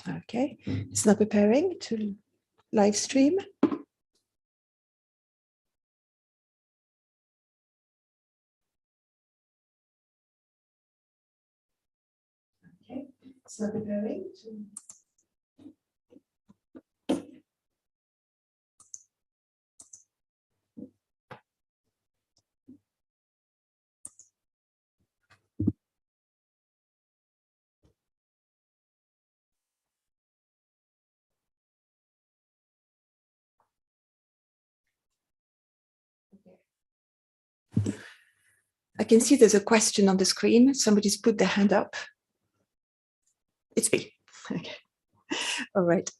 Okay, it's now preparing to live stream. Okay, it's now preparing to. I can see there's a question on the screen. Somebody's put their hand up. It's me. Okay. All right.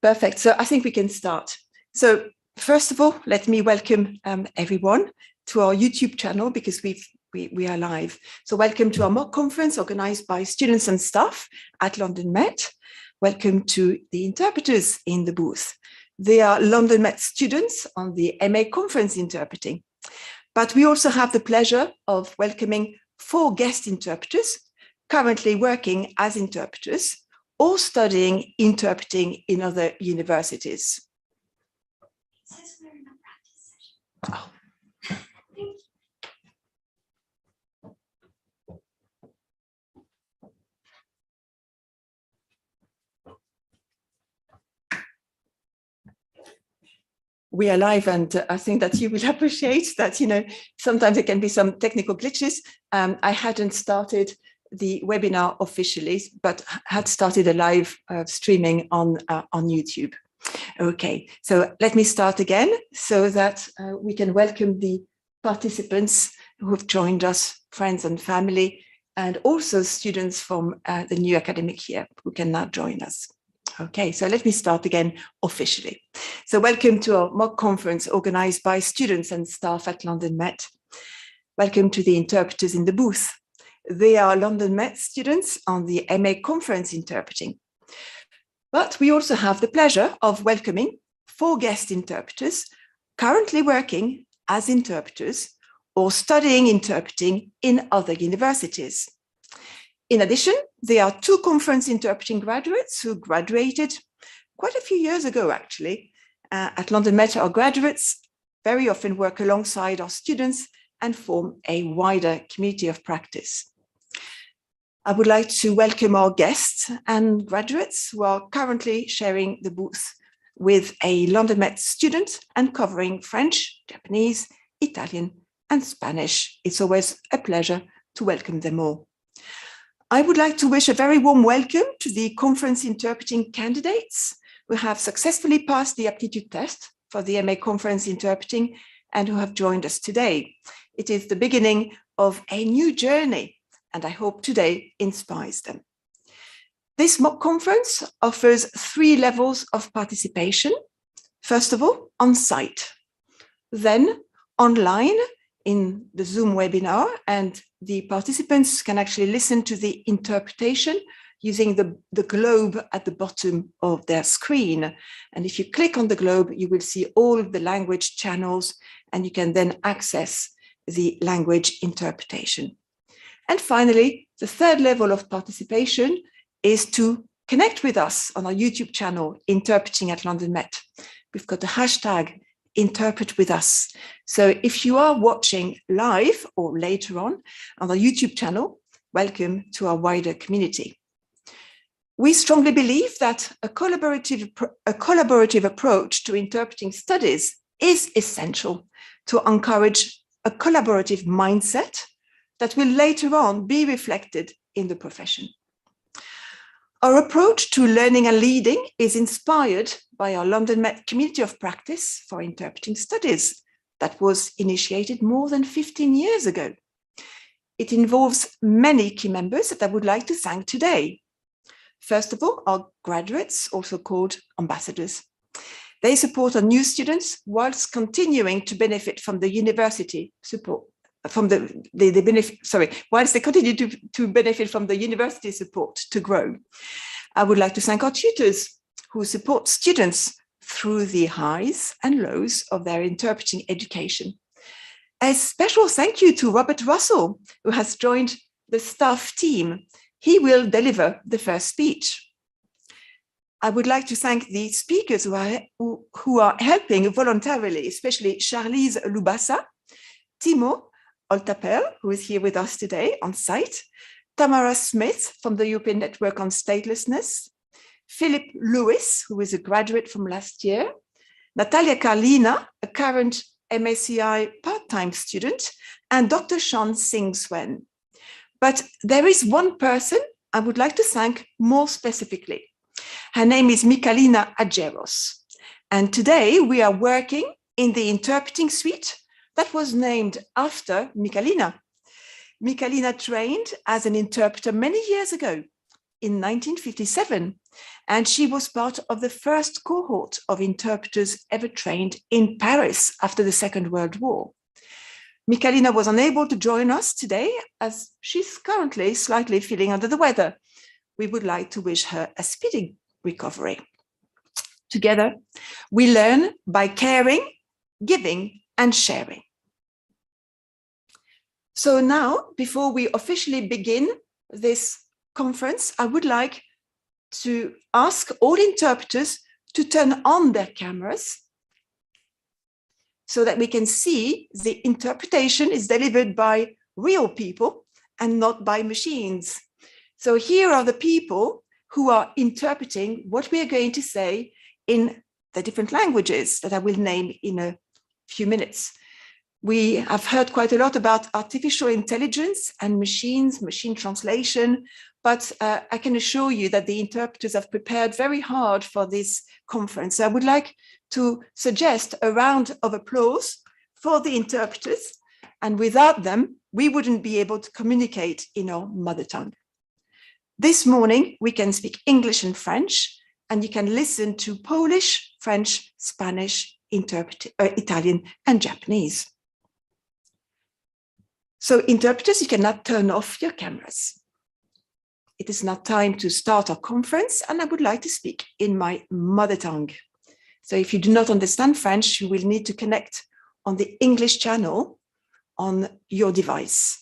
Perfect. So I think we can start. So first of all, let me welcome everyone to our YouTube channel because we are live. So welcome to our mock conference organized by students and staff at London Met. Welcome to the interpreters in the booth. They are London Met students on the MA conference interpreting. But we also have the pleasure of welcoming 4 guest interpreters currently working as interpreters or studying interpreting in other universities. It says we're in a practice session. Oh. Thank you. We are live, and I think that you will appreciate that, sometimes there can be some technical glitches. I hadn't started the webinar officially, but had started a live streaming on YouTube. Okay, so let me start again so that we can welcome the participants who have joined us, friends and family, and also students from the new academic year who can now join us. Okay, so let me start again officially. So welcome to our mock conference organized by students and staff at London Met. Welcome to the interpreters in the booth. They are London Met students on the MA conference interpreting. But we also have the pleasure of welcoming 4 guest interpreters currently working as interpreters or studying interpreting in other universities. In addition, there are 2 conference interpreting graduates who graduated quite a few years ago, actually. At London Met, our graduates very often work alongside our students and form a wider community of practice. I would like to welcome our guests and graduates who are currently sharing the booth with a London Met student and covering French, Japanese, Italian, and Spanish. It's always a pleasure to welcome them all. I would like to wish a very warm welcome to the conference interpreting candidates who have successfully passed the aptitude test for the MA conference interpreting and who have joined us today. It is the beginning of a new journey, and I hope today inspires them. This mock conference offers 3 levels of participation. First of all, on site, then online in the Zoom webinar, and the participants can actually listen to the interpretation using the globe at the bottom of their screen. And if you click on the globe, you will see all the language channels, and you can then access the language interpretation. And finally, the 3rd level of participation is to connect with us on our YouTube channel, Interpreting at London Met. We've got the hashtag Interpret with Us. So if you are watching live or later on our YouTube channel, welcome to our wider community. We strongly believe that a collaborative approach to interpreting studies is essential to encourage a collaborative mindset that will later on be reflected in the profession. Our approach to learning and leading is inspired by our London Met community of practice for interpreting studies that was initiated more than 15 years ago. It involves many key members that I would like to thank today. First of all, our graduates, also called ambassadors. They support our new students whilst continuing to benefit from the university support. Whilst they continue to benefit from the university support to grow. I would like to thank our tutors who support students through the highs and lows of their interpreting education. A special thank you to Robert Russell, who has joined the staff team. He will deliver the first speech. I would like to thank the speakers who are helping voluntarily, especially Charlize Lubasa, Timo Oltapel, who is here with us today on site, Tamara Smith from the European Network on Statelessness, Philip Lewis, who is a graduate from last year, Natalia Karlina, a current MSCI part-time student, and Dr. Sean Singh-Swen. But there is one person I would like to thank more specifically. Her name is Michalina Ageros. And today we are working in the interpreting suite that was named after Michalina. Michalina trained as an interpreter many years ago in 1957, and she was part of the first cohort of interpreters ever trained in Paris after the Second World War. Michalina was unable to join us today as she's currently slightly feeling under the weather. We would like to wish her a speedy recovery. Together, we learn by caring, giving, and sharing. So now, before we officially begin this conference, I would like to ask all interpreters to turn on their cameras so that we can see the interpretation is delivered by real people and not by machines. So here are the people who are interpreting what we are going to say in the different languages that I will name in a few minutes. We have heard quite a lot about artificial intelligence and machines, machine translation, but I can assure you that the interpreters have prepared very hard for this conference. So I would like to suggest a round of applause for the interpreters, and without them, we wouldn't be able to communicate in our mother tongue. This morning, we can speak English and French, and you can listen to Polish, French, Spanish, Italian, and Japanese. So interpreters, you cannot turn off your cameras. It is now time to start our conference, and I would like to speak in my mother tongue. So if you do not understand French, you will need to connect on the English channel on your device.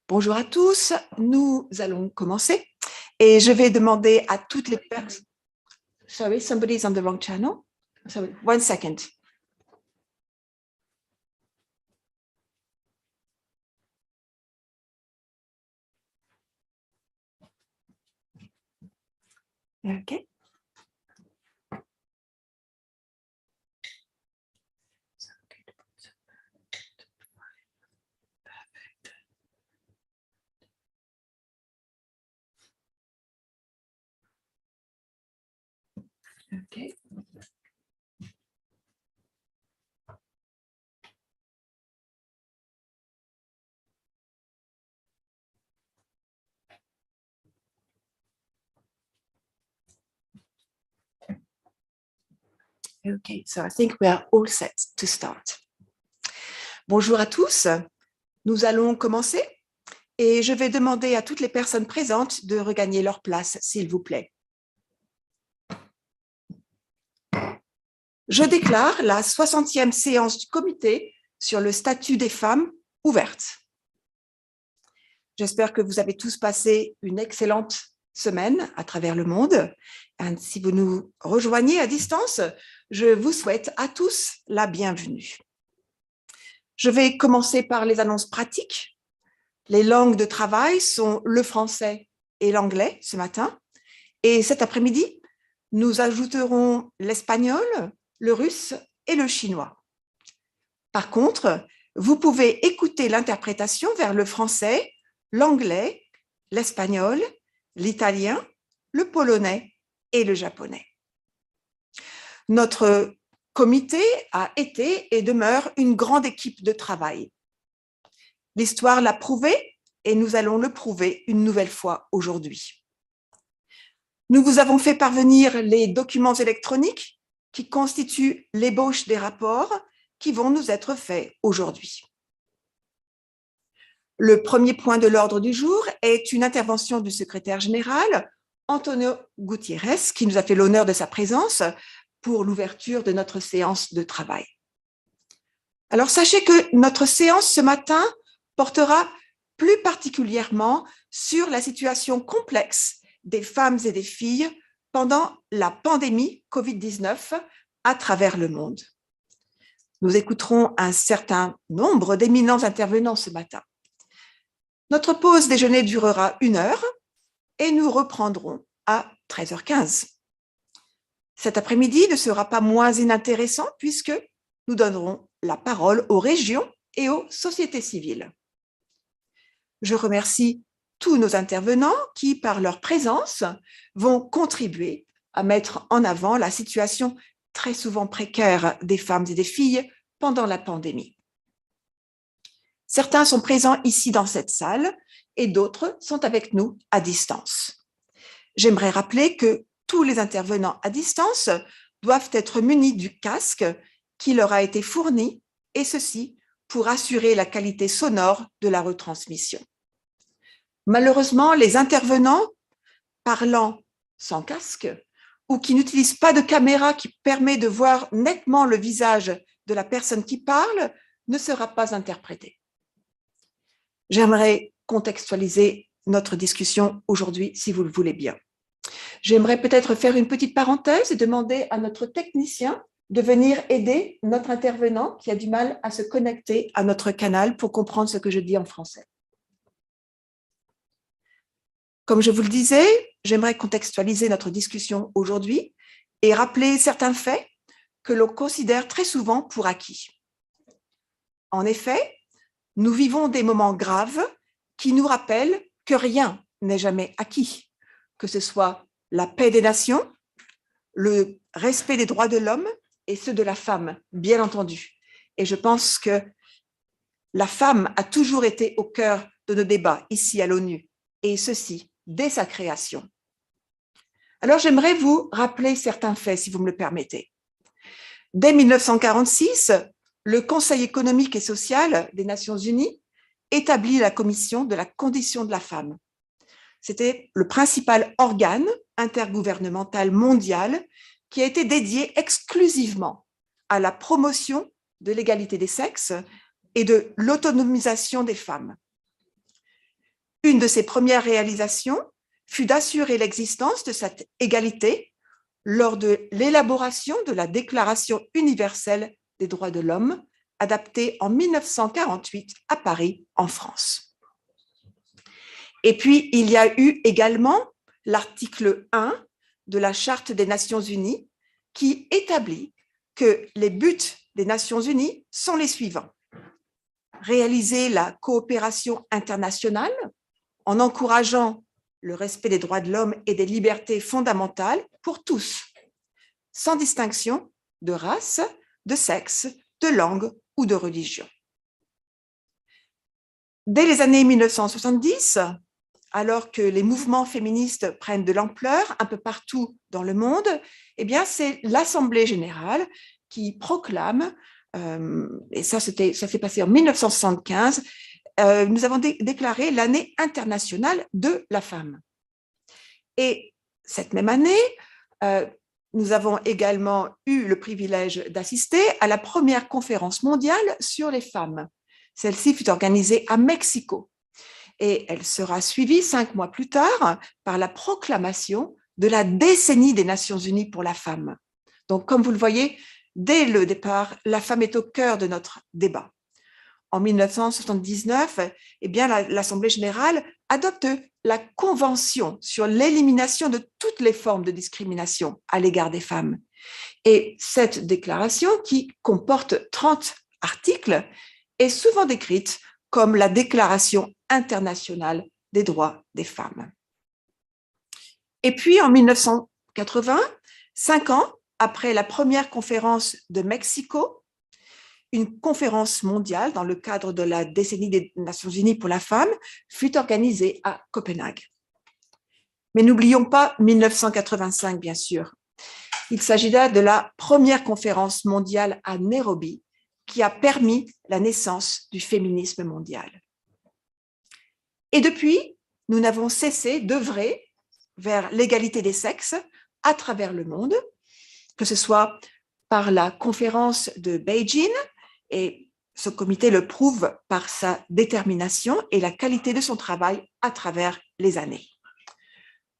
Bonjour à tous, nous allons commencer et je vais demander à toutes les personnes. Sorry, somebody is on the wrong channel. Sorry, 1 second. Okay. Okay. Okay, so I think we are all set to start. Bonjour à tous, nous allons commencer et je vais demander à toutes les personnes présentes de regagner leur place, s'il vous plaît. Je déclare la 60e séance du comité sur le statut des femmes ouverte. J'espère que vous avez tous passé une excellente semaine à travers le monde. Et si vous nous rejoignez à distance, je vous souhaite à tous la bienvenue. Je vais commencer par les annonces pratiques. Les langues de travail sont le français et l'anglais ce matin. Et cet après-midi, nous ajouterons l'espagnol, le russe et le chinois. Par contre, vous pouvez écouter l'interprétation vers le français, l'anglais, l'espagnol, l'italien, le polonais et le japonais. Notre comité a été et demeure une grande équipe de travail. L'histoire l'a prouvé et nous allons le prouver une nouvelle fois aujourd'hui. Nous vous avons fait parvenir les documents électroniques qui constituent l'ébauche des rapports qui vont nous être faits aujourd'hui. Le premier point de l'ordre du jour est une intervention du secrétaire général, Antonio Gutiérrez, qui nous a fait l'honneur de sa présence pour l'ouverture de notre séance de travail. Alors, sachez que notre séance ce matin portera plus particulièrement sur la situation complexe des femmes et des filles pendant la pandémie Covid-19 à travers le monde. Nous écouterons un certain nombre d'éminents intervenants ce matin. Notre pause déjeuner durera 1 heure et nous reprendrons à 13h15. Cet après-midi ne sera pas moins inintéressant puisque nous donnerons la parole aux régions et aux sociétés civiles. Je remercie tous nos intervenants qui, par leur présence, vont contribuer à mettre en avant la situation très souvent précaire des femmes et des filles pendant la pandémie. Certains sont présents ici dans cette salle et d'autres sont avec nous à distance. J'aimerais rappeler que tous les intervenants à distance doivent être munis du casque qui leur a été fourni, et ceci pour assurer la qualité sonore de la retransmission. Malheureusement, les intervenants parlant sans casque ou qui n'utilisent pas de caméra qui permet de voir nettement le visage de la personne qui parle ne sera pas interprété. J'aimerais contextualiser notre discussion aujourd'hui, si vous le voulez bien. J'aimerais peut-être faire une petite parenthèse et demander à notre technicien de venir aider notre intervenant qui a du mal à se connecter à notre canal pour comprendre ce que je dis en français. Comme je vous le disais, j'aimerais contextualiser notre discussion aujourd'hui et rappeler certains faits que l'on considère très souvent pour acquis. En effet, nous vivons des moments graves qui nous rappellent que rien n'est jamais acquis, que ce soit la paix des nations, le respect des droits de l'homme et ceux de la femme, bien entendu. Et je pense que la femme a toujours été au cœur de nos débats ici à l'ONU, et ceci dès sa création. Alors j'aimerais vous rappeler certains faits, si vous me le permettez. Dès 1946, le Conseil économique et social des Nations unies établit la Commission de la condition de la femme. C'était le principal organe intergouvernemental mondial qui a été dédié exclusivement à la promotion de l'égalité des sexes et de l'autonomisation des femmes. Une de ses premières réalisations fut d'assurer l'existence de cette égalité lors de l'élaboration de la Déclaration universelle des droits de l'homme, adaptée en 1948 à Paris, en France. Et puis, il y a eu également l'article 1 de la Charte des Nations unies qui établit que les buts des Nations unies sont les suivants. Réaliser la coopération internationale en encourageant le respect des droits de l'homme et des libertés fondamentales pour tous, sans distinction de race, de sexe, de langue ou de religion. Dès les années 1970, alors que les mouvements féministes prennent de l'ampleur un peu partout dans le monde, eh bien, c'est l'Assemblée générale qui proclame, et ça s'est passé en 1975, nous avons déclaré l'année internationale de la femme. Et cette même année, nous avons également eu le privilège d'assister à la première conférence mondiale sur les femmes. Celle-ci fut organisée à Mexico et elle sera suivie 5 mois plus tard par la proclamation de la décennie des Nations unies pour la femme. Donc, comme vous le voyez, dès le départ, la femme est au cœur de notre débat. En 1979, eh bien, l'Assemblée générale adopte la Convention sur l'élimination de toutes les formes de discrimination à l'égard des femmes. Et cette déclaration, qui comporte 30 articles, est souvent décrite comme la Déclaration internationale des droits des femmes. Et puis, en 1980, 5 ans après la première conférence de Mexico, une conférence mondiale dans le cadre de la décennie des Nations unies pour la femme fut organisée à Copenhague. Mais n'oublions pas 1985, bien sûr. Il s'agit là de la première conférence mondiale à Nairobi qui a permis la naissance du féminisme mondial. Et depuis, nous n'avons cessé d'œuvrer vers l'égalité des sexes à travers le monde, que ce soit par la conférence de Beijing, et Ce comité le prouve par sa détermination et la qualité de son travail à travers les années.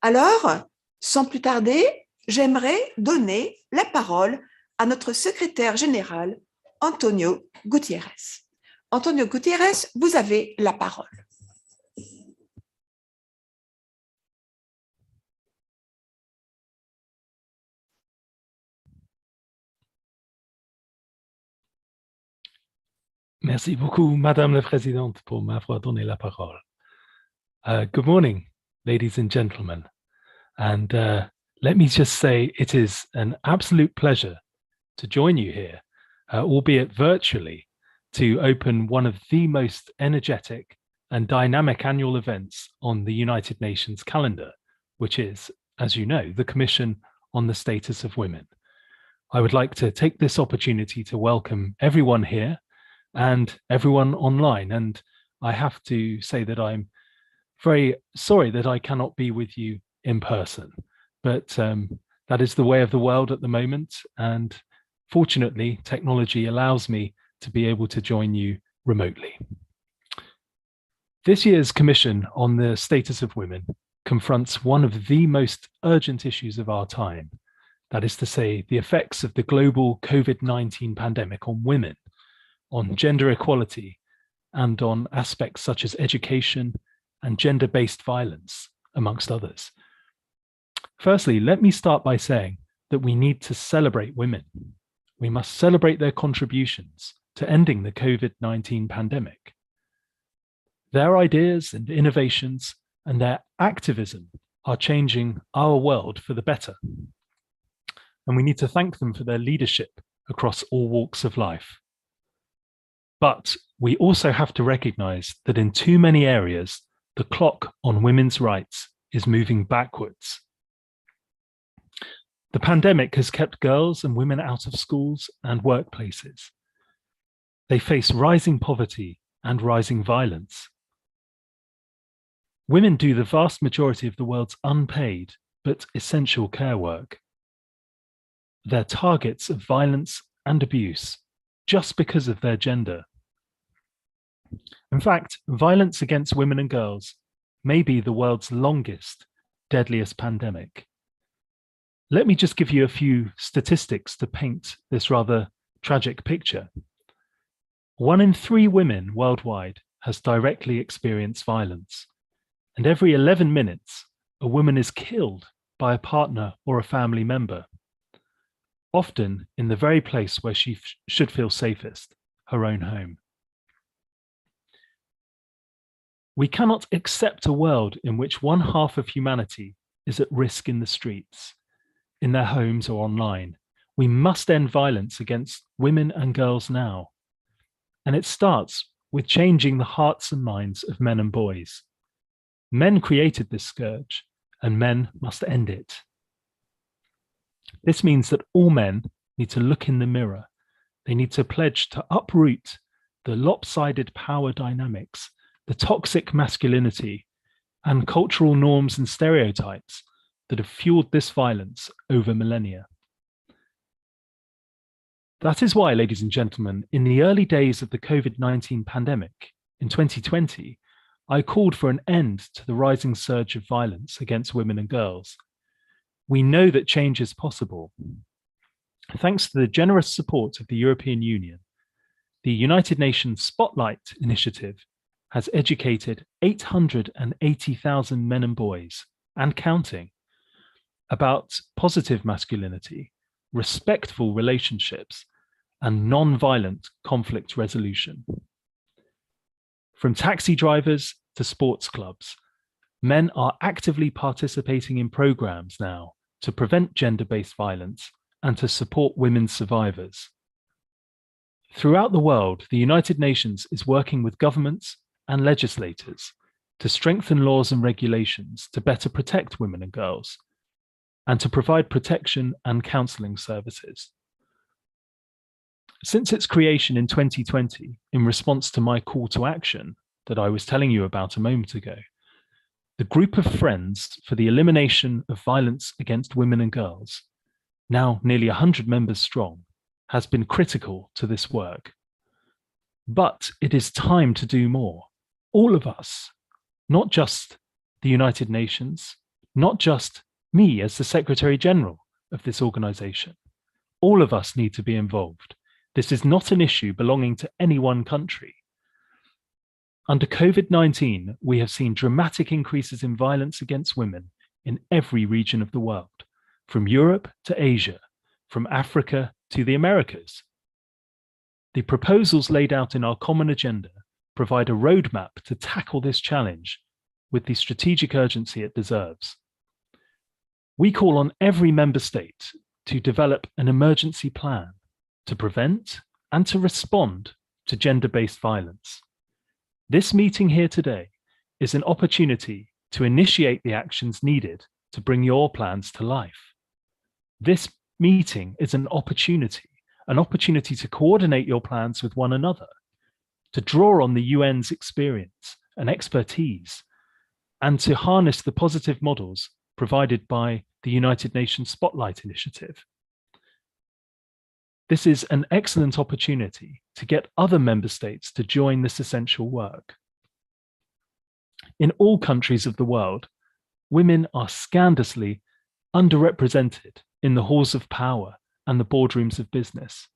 Alors, sans plus tarder, j'aimerais donner la parole à notre secrétaire général, Antonio Gutiérrez. Antonio Gutiérrez, vous avez la parole. Merci beaucoup, Madame la Présidente, pour m'avoir donné la parole. Good morning, ladies and gentlemen. And let me just say it is an absolute pleasure to join you here, albeit virtually, to open one of the most energetic and dynamic annual events on the United Nations calendar, which is, as you know, the Commission on the Status of Women. I would like to take this opportunity to welcome everyone here and everyone online. And I have to say that I'm very sorry that I cannot be with you in person, but that is the way of the world at the moment. And fortunately, technology allows me to be able to join you remotely. This year's Commission on the Status of Women confronts one of the most urgent issues of our time. That is to say, the effects of the global COVID-19 pandemic on women, on gender equality, and on aspects such as education and gender-based violence, amongst others. Firstly, let me start by saying that we need to celebrate women. We must celebrate their contributions to ending the COVID-19 pandemic. Their ideas and innovations and their activism are changing our world for the better. And we need to thank them for their leadership across all walks of life. But we also have to recognize that in too many areas, the clock on women's rights is moving backwards. The pandemic has kept girls and women out of schools and workplaces. They face rising poverty and rising violence. Women do the vast majority of the world's unpaid but essential care work. They're targets of violence and abuse just because of their gender. In fact, violence against women and girls may be the world's longest, deadliest pandemic. Let me just give you a few statistics to paint this rather tragic picture. 1 in 3 women worldwide has directly experienced violence, and every 11 minutes, a woman is killed by a partner or a family member, often in the very place where she should feel safest, her own home. We cannot accept a world in which one half of humanity is at risk in the streets, in their homes or online. We must end violence against women and girls now. And it starts with changing the hearts and minds of men and boys. Men created this scourge, and men must end it. This means that all men need to look in the mirror. They need to pledge to uproot the lopsided power dynamics, the toxic masculinity, and cultural norms and stereotypes that have fueled this violence over millennia. That is why, ladies and gentlemen, in the early days of the COVID-19 pandemic in 2020, I called for an end to the rising surge of violence against women and girls. We know that change is possible. Thanks to the generous support of the European Union, the United Nations Spotlight Initiative has educated 880,000 men and boys, and counting, about positive masculinity, respectful relationships, and non-violent conflict resolution. From taxi drivers to sports clubs, men are actively participating in programs now to prevent gender-based violence and to support women's survivors. Throughout the world, the United Nations is working with governments and legislators to strengthen laws and regulations to better protect women and girls, and to provide protection and counselling services. Since its creation in 2020, in response to my call to action that I was telling you about a moment ago, the group of Friends for the Elimination of Violence Against Women and Girls, now nearly 100 members strong, has been critical to this work. But it is time to do more. All of us, not just the United Nations, not just me as the Secretary General of this organization. All of us need to be involved. This is not an issue belonging to any one country. Under COVID-19, we have seen dramatic increases in violence against women in every region of the world, from Europe to Asia, from Africa to the Americas. The proposals laid out in our common agenda provide a roadmap to tackle this challenge with the strategic urgency it deserves. We call on every member state to develop an emergency plan to prevent and to respond to gender-based violence. This meeting here today is an opportunity to initiate the actions needed to bring your plans to life. This meeting is an opportunity to coordinate your plans with one another, to draw on the UN's experience and expertise, and to harness the positive models provided by the United Nations Spotlight Initiative. This is an excellent opportunity to get other member states to join this essential work. In all countries of the world, women are scandalously underrepresented in the halls of power and the boardrooms of business.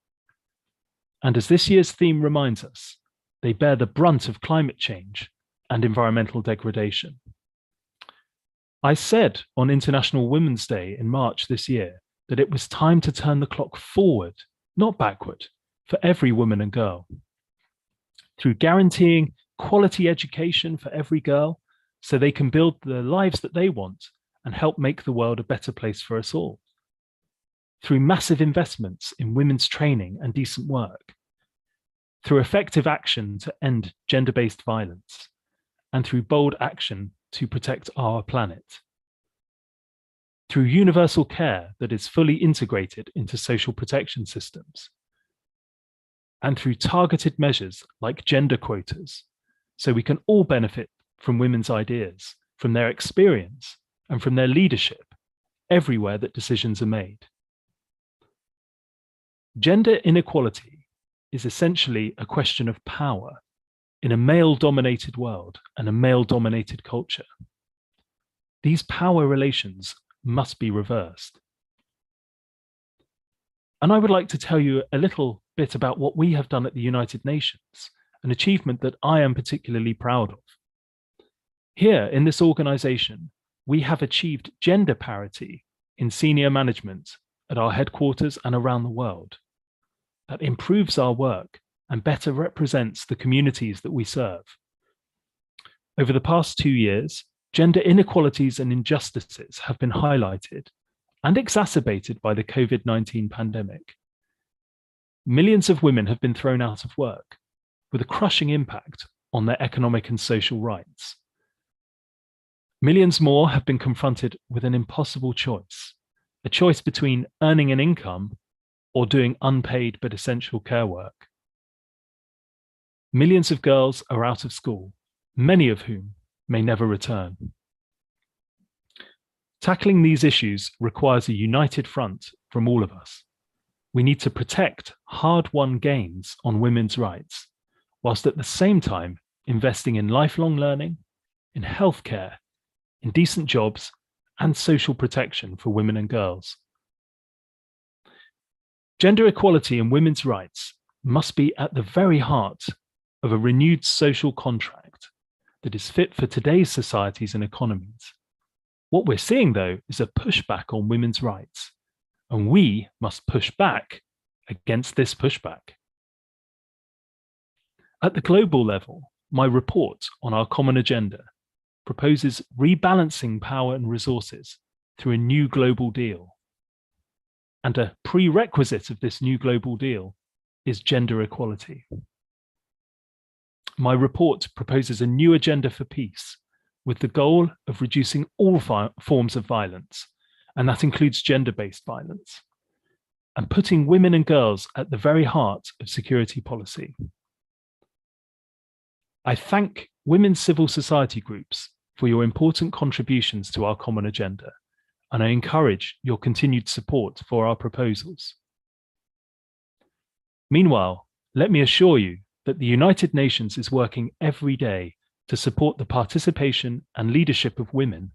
And as this year's theme reminds us, they bear the brunt of climate change and environmental degradation. I said on International Women's Day in March this year that it was time to turn the clock forward, not backward, for every woman and girl. Through guaranteeing quality education for every girl so they can build the lives that they want and help make the world a better place for us all. Through massive investments in women's training and decent work. Through effective action to end gender-based violence. And through bold action to protect our planet. Through universal care that is fully integrated into social protection systems. And through targeted measures like gender quotas, so we can all benefit from women's ideas, from their experience, and from their leadership everywhere that decisions are made. Gender inequality is essentially a question of power in a male-dominated world and a male-dominated culture. These power relations must be reversed. And I would like to tell you a little bit about what we have done at the United Nations, an achievement that I am particularly proud of. Here in this organization, we have achieved gender parity in senior management at our headquarters and around the world. That improves our work and better represents the communities that we serve. Over the past 2 years, gender inequalities and injustices have been highlighted and exacerbated by the COVID-19 pandemic. Millions of women have been thrown out of work, with a crushing impact on their economic and social rights. Millions more have been confronted with an impossible choice, a choice between earning an income or doing unpaid but essential care work. Millions of girls are out of school, many of whom may never return. Tackling these issues requires a united front from all of us. We need to protect hard-won gains on women's rights, whilst at the same time investing in lifelong learning, in healthcare, in decent jobs, and social protection for women and girls. Gender equality and women's rights must be at the very heart of a renewed social contract that is fit for today's societies and economies. What we're seeing, though, is a pushback on women's rights, and we must push back against this pushback. At the global level, my report on our common agenda proposes rebalancing power and resources through a new global deal. And a prerequisite of this new global deal is gender equality. My report proposes a new agenda for peace with the goal of reducing all forms of violence, and that includes gender-based violence, and putting women and girls at the very heart of security policy. I thank women's civil society groups for your important contributions to our common agenda, and I encourage your continued support for our proposals. Meanwhile, let me assure you that the United Nations is working every day to support the participation and leadership of women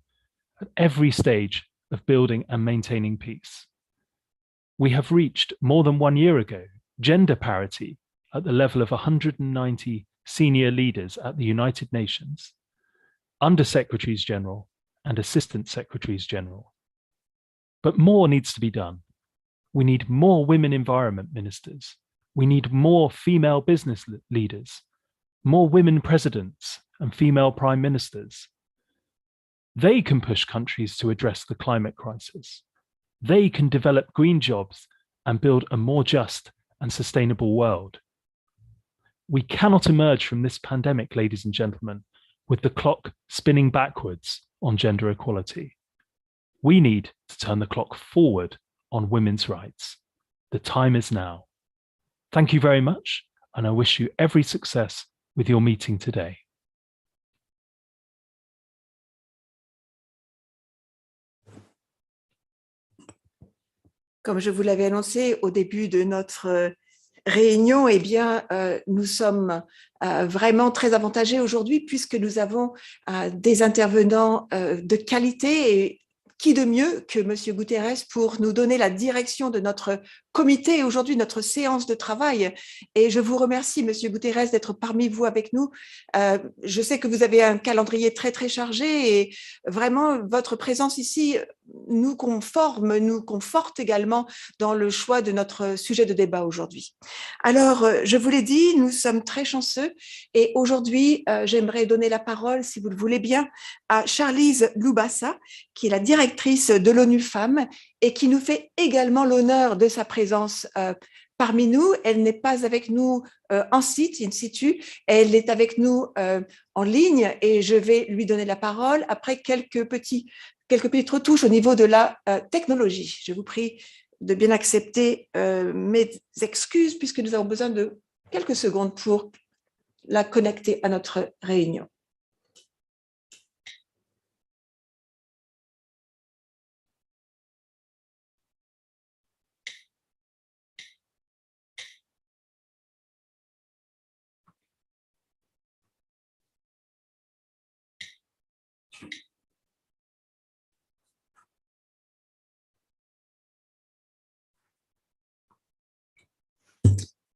at every stage of building and maintaining peace. We have reached, more than 1 year ago, gender parity at the level of 190 senior leaders at the United Nations, Under-Secretaries General and Assistant Secretaries General. But more needs to be done. We need more women environment ministers. We need more female business leaders, more women presidents and female prime ministers. They can push countries to address the climate crisis. They can develop green jobs and build a more just and sustainable world. We cannot emerge from this pandemic, ladies and gentlemen, with the clock spinning backwards on gender equality. We need to turn the clock forward on women's rights. The time is now. Thank you very much, and I wish you every success with your meeting today. Comme je vous l'avais annoncé au début de notre réunion, eh bien, nous sommes vraiment très avantagés aujourd'hui puisque nous avons des intervenants de qualité et qui de mieux que M. Guterres pour nous donner la direction de notre comité et aujourd'hui notre séance de travail. Et je vous remercie, M. Guterres, d'être parmi vous avec nous. Je sais que vous avez un calendrier très, très chargé et vraiment, votre présence ici nous conforte également dans le choix de notre sujet de débat aujourd'hui. Alors, je vous l'ai dit, nous sommes très chanceux et aujourd'hui, j'aimerais donner la parole, si vous le voulez bien, à Charlize Loubassa, qui est la directrice de l'ONU Femmes et qui nous fait également l'honneur de sa présence parmi nous. Elle n'est pas avec nous en situ, elle est avec nous en ligne et je vais lui donner la parole après quelques petites retouches au niveau de la technologie. Je vous prie de bien accepter mes excuses puisque nous avons besoin de quelques secondes pour la connecter à notre réunion.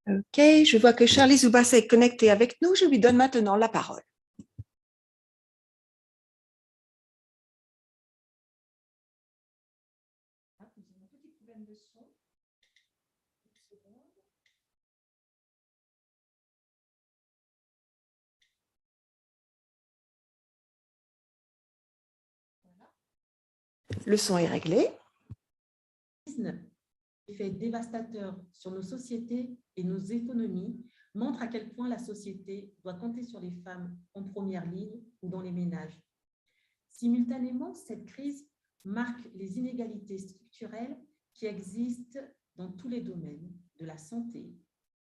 Ok, je vois que Charlize Loubassa est connectée avec nous. Je lui donne maintenant la parole. Le son est réglé. Effet dévastateur sur nos sociétés et nos économies montre à quel point la société doit compter sur les femmes en première ligne ou dans les ménages. Simultanément, cette crise marque les inégalités structurelles qui existent dans tous les domaines de la santé,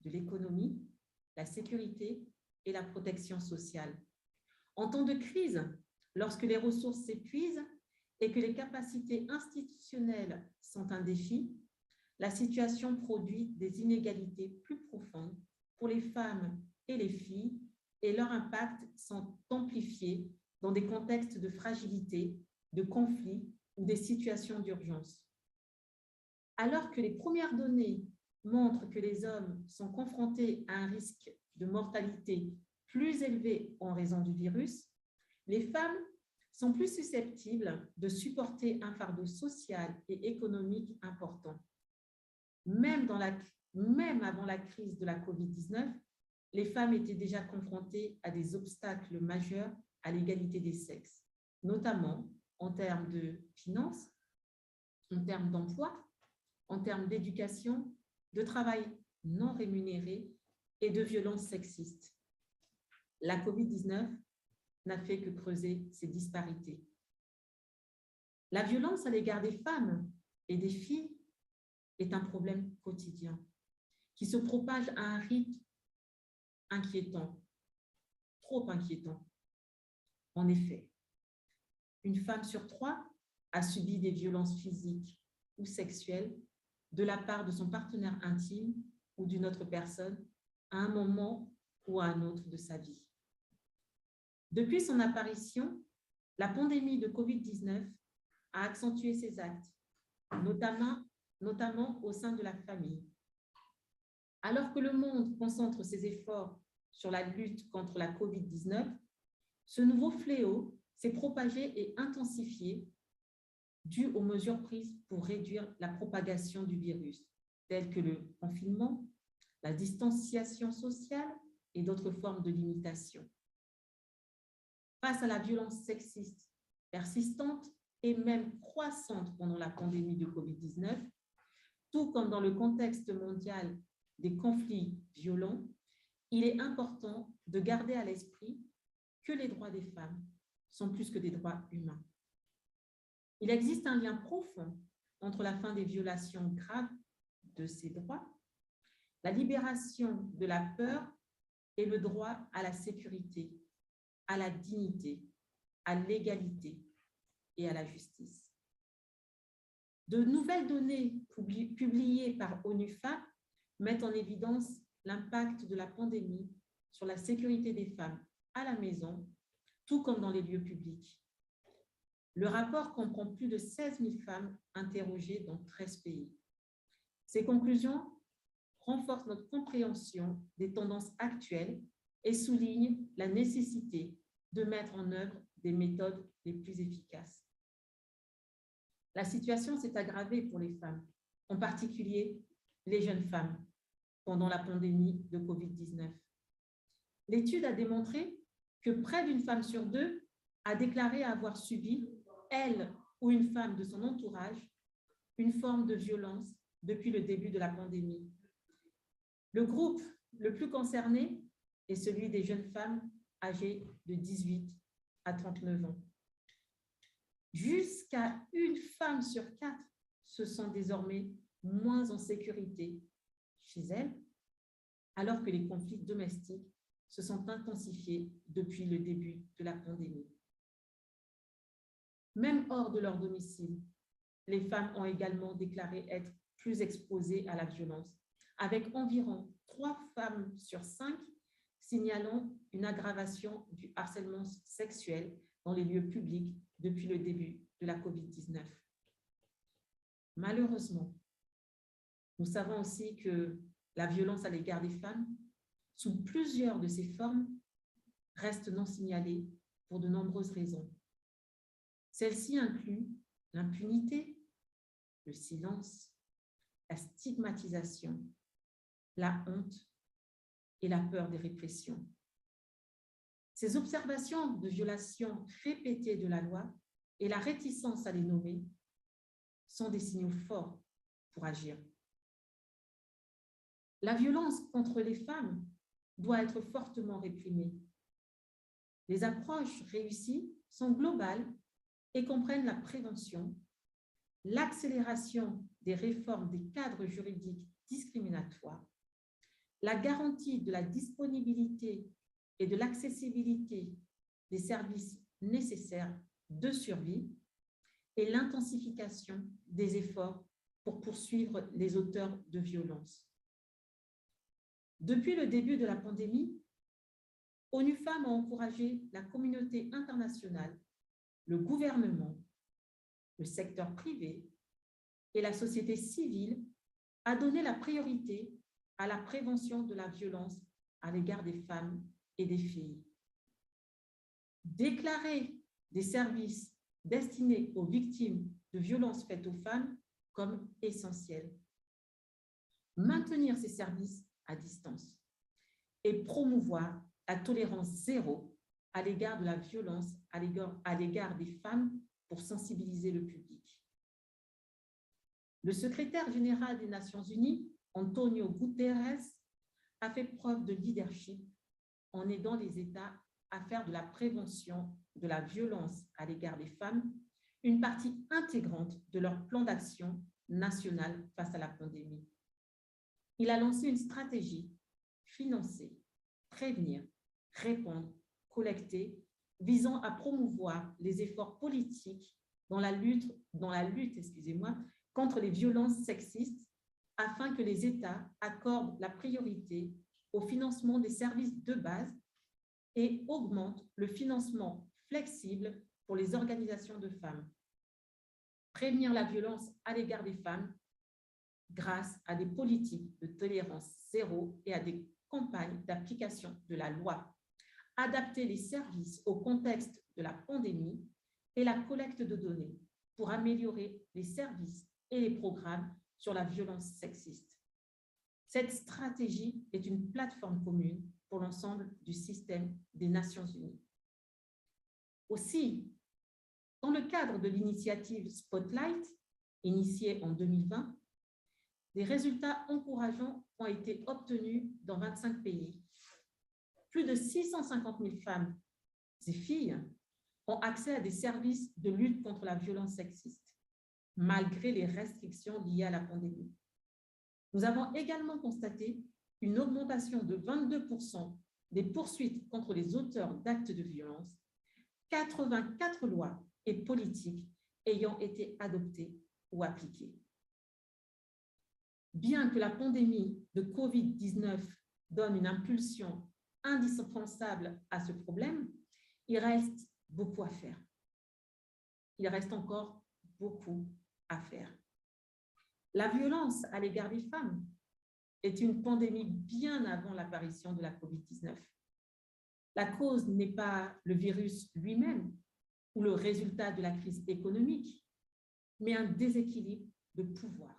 de l'économie, la sécurité et la protection sociale. En temps de crise, lorsque les ressources s'épuisent et que les capacités institutionnelles sont un défi, la situation produit des inégalités plus profondes pour les femmes et les filles et leurs impacts sont amplifiés dans des contextes de fragilité, de conflits ou des situations d'urgence. Alors que les premières données montrent que les hommes sont confrontés à un risque de mortalité plus élevé en raison du virus, les femmes sont plus susceptibles de supporter un fardeau social et économique important. Même avant la crise de la Covid-19, les femmes étaient déjà confrontées à des obstacles majeurs à l'égalité des sexes, notamment en termes de finances, en termes d'emploi, en termes d'éducation, de travail non rémunéré et de violences sexistes. La Covid-19 n'a fait que creuser ces disparités. La violence à l'égard des femmes et des filles est un problème quotidien qui se propage à un rythme inquiétant, trop inquiétant. En effet, une femme sur 3 a subi des violences physiques ou sexuelles de la part de son partenaire intime ou d'une autre personne à un moment ou à un autre de sa vie. Depuis son apparition, la pandémie de Covid-19 a accentué ses actes, notamment au sein de la famille. Alors que le monde concentre ses efforts sur la lutte contre la Covid-19, ce nouveau fléau s'est propagé et intensifié dû aux mesures prises pour réduire la propagation du virus, telles que le confinement, la distanciation sociale et d'autres formes de limitation. Face à la violence sexiste persistante et même croissante pendant la pandémie de Covid-19, tout comme dans le contexte mondial des conflits violents, il est important de garder à l'esprit que les droits des femmes sont plus que des droits humains. Il existe un lien profond entre la fin des violations graves de ces droits, la libération de la peur et le droit à la sécurité, à la dignité, à l'égalité et à la justice. De nouvelles données publiées par ONU Femmes mettent en évidence l'impact de la pandémie sur la sécurité des femmes à la maison, tout comme dans les lieux publics. Le rapport comprend plus de 16 000 femmes interrogées dans 13 pays. Ces conclusions renforcent notre compréhension des tendances actuelles et soulignent la nécessité de mettre en œuvre des méthodes les plus efficaces. La situation s'est aggravée pour les femmes, en particulier les jeunes femmes, pendant la pandémie de Covid-19. L'étude a démontré que près d'une femme sur deux a déclaré avoir subi, elle ou une femme de son entourage, une forme de violence depuis le début de la pandémie. Le groupe le plus concerné est celui des jeunes femmes âgées de 18 à 39 ans. Jusqu'à une femme sur 4 se sent désormais moins en sécurité chez elle, alors que les conflits domestiques se sont intensifiés depuis le début de la pandémie. Même hors de leur domicile, les femmes ont également déclaré être plus exposées à la violence, avec environ 3 femmes sur 5 signalant une aggravation du harcèlement sexuel dans les lieux publics depuis le début de la Covid-19. Malheureusement, nous savons aussi que la violence à l'égard des femmes, sous plusieurs de ses formes, reste non signalée pour de nombreuses raisons. Celles-ci incluent l'impunité, le silence, la stigmatisation, la honte et la peur des répressions. Ces observations de violations répétées de la loi et la réticence à les nommer sont des signaux forts pour agir. La violence contre les femmes doit être fortement réprimée. Les approches réussies sont globales et comprennent la prévention, l'accélération des réformes des cadres juridiques discriminatoires, la garantie de la disponibilité et de l'accessibilité des services nécessaires de survie et l'intensification des efforts pour poursuivre les auteurs de violences. Depuis le début de la pandémie, ONU Femmes a encouragé la communauté internationale, le gouvernement, le secteur privé et la société civile à donner la priorité à la prévention de la violence à l'égard des femmes et des filles. Déclarer des services destinés aux victimes de violences faites aux femmes comme essentiels. Maintenir ces services à distance et promouvoir la tolérance zéro à l'égard de la violence à l'égard des femmes pour sensibiliser le public. Le secrétaire général des Nations Unies, Antonio Guterres, a fait preuve de leadership en aidant les États à faire de la prévention de la violence à l'égard des femmes une partie intégrante de leur plan d'action national face à la pandémie. Il a lancé une stratégie financer, prévenir, répondre, collecter, visant à promouvoir les efforts politiques dans la lutte contre les violences sexistes afin que les États accordent la priorité au financement des services de base et augmente le financement flexible pour les organisations de femmes. Prévenir la violence à l'égard des femmes grâce à des politiques de tolérance zéro et à des campagnes d'application de la loi. Adapter les services au contexte de la pandémie et la collecte de données pour améliorer les services et les programmes sur la violence sexiste. Cette stratégie est une plateforme commune pour l'ensemble du système des Nations Unies. Aussi, dans le cadre de l'initiative Spotlight, initiée en 2020, des résultats encourageants ont été obtenus dans 25 pays. Plus de 650 000 femmes et filles ont accès à des services de lutte contre la violence sexiste, malgré les restrictions liées à la pandémie. Nous avons également constaté une augmentation de 22% des poursuites contre les auteurs d'actes de violence, 84 lois et politiques ayant été adoptées ou appliquées. Bien que la pandémie de Covid-19 donne une impulsion indispensable à ce problème, il reste beaucoup à faire. Il reste encore beaucoup à faire. La violence à l'égard des femmes est une pandémie bien avant l'apparition de la Covid-19. La cause n'est pas le virus lui-même ou le résultat de la crise économique, mais un déséquilibre de pouvoir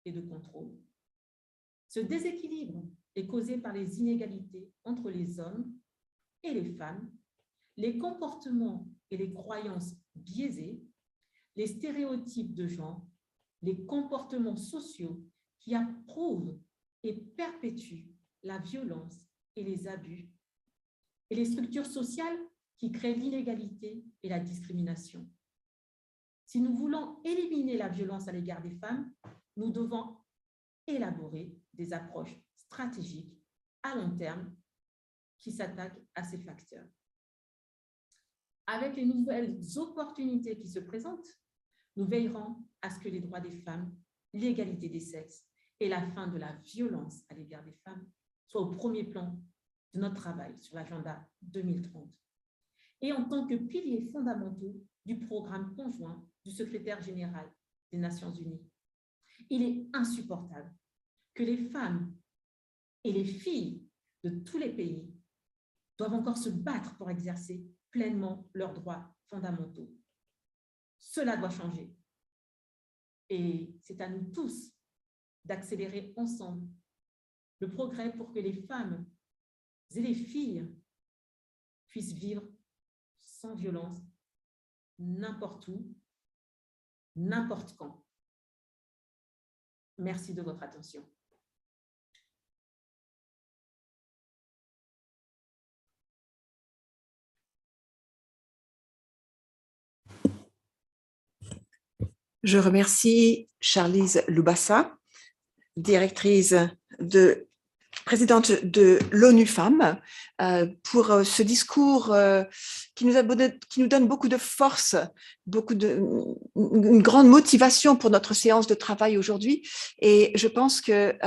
et de contrôle. Ce déséquilibre est causé par les inégalités entre les hommes et les femmes, les comportements et les croyances biaisées, les stéréotypes de genre, les comportements sociaux qui approuvent et perpétuent la violence et les abus, et les structures sociales qui créent l'inégalité et la discrimination. Si nous voulons éliminer la violence à l'égard des femmes, nous devons élaborer des approches stratégiques à long terme qui s'attaquent à ces facteurs. Avec les nouvelles opportunités qui se présentent, nous veillerons à ce que les droits des femmes, l'égalité des sexes et la fin de la violence à l'égard des femmes soient au premier plan de notre travail sur l'agenda 2030. Et en tant que piliers fondamentaux du programme conjoint du secrétaire général des Nations Unies, il est insupportable que les femmes et les filles de tous les pays doivent encore se battre pour exercer pleinement leurs droits fondamentaux. Cela doit changer. Et c'est à nous tous d'accélérer ensemble le progrès pour que les femmes et les filles puissent vivre sans violence n'importe où, n'importe quand. Merci de votre attention. Je remercie Charlize Loubassa, présidente de l'ONU Femmes, pour ce discours qui nous donne beaucoup de force, une grande motivation pour notre séance de travail aujourd'hui. Et je pense que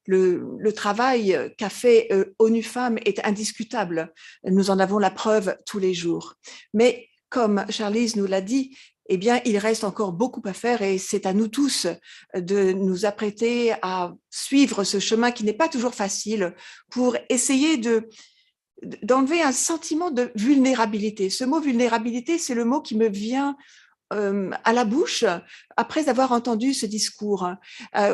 le travail qu'a fait ONU Femmes est indiscutable. Nous en avons la preuve tous les jours. Mais comme Charlize nous l'a dit, eh bien, il reste encore beaucoup à faire et c'est à nous tous de nous apprêter à suivre ce chemin qui n'est pas toujours facile pour essayer d'enlever un sentiment de vulnérabilité. Ce mot vulnérabilité, c'est le mot qui me vient à la bouche après avoir entendu ce discours.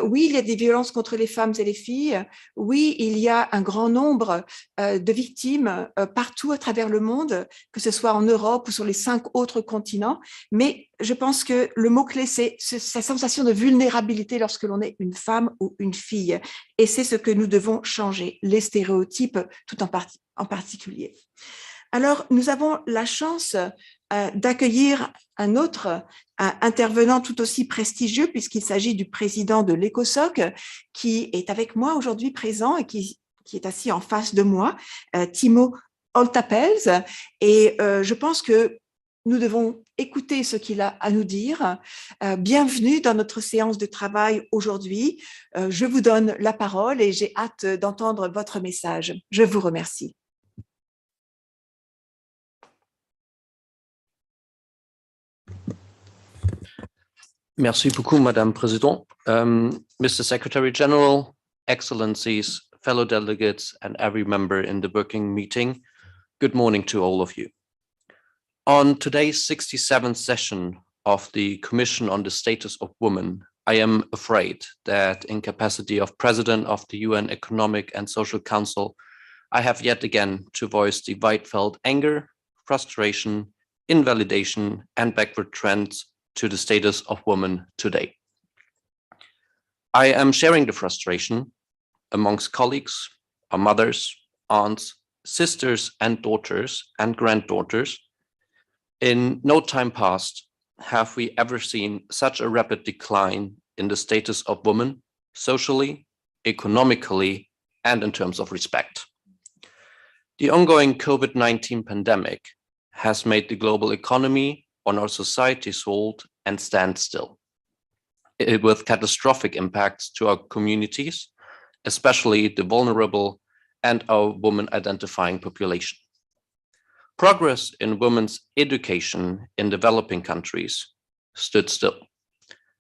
Oui, il y a des violences contre les femmes et les filles. Oui, il y a un grand nombre de victimes partout à travers le monde, que ce soit en Europe ou sur les 5 autres continents. Mais je pense que le mot-clé, c'est cette sensation de vulnérabilité lorsque l'on est une femme ou une fille. Et c'est ce que nous devons changer, les stéréotypes tout en particulier. Alors, nous avons la chance d'accueillir un autre intervenant tout aussi prestigieux puisqu'il s'agit du président de l'ECOSOC qui est avec moi aujourd'hui présent et qui est assis en face de moi, Timo Oltapels. Et je pense que nous devons écouter ce qu'il a à nous dire. Bienvenue dans notre séance de travail aujourd'hui. Je vous donne la parole et j'ai hâte d'entendre votre message. Je vous remercie. Merci beaucoup, Madame Présidente. Mr. Secretary General, Excellencies, fellow delegates, and every member in the working meeting, good morning to all of you. On today's 67th session of the Commission on the Status of Women, I am afraid that in capacity of President of the UN Economic and Social Council, I have yet again to voice the wide-felt anger, frustration, invalidation, and backward trends to the status of women today. I am sharing the frustration amongst colleagues, our mothers, aunts, sisters, and daughters and granddaughters. In no time past have we ever seen such a rapid decline in the status of women, socially, economically, and in terms of respect. The ongoing COVID-19 pandemic has made the global economy on our societies hold and stand still, with catastrophic impacts to our communities, especially the vulnerable and our women-identifying population. Progress in women's education in developing countries stood still.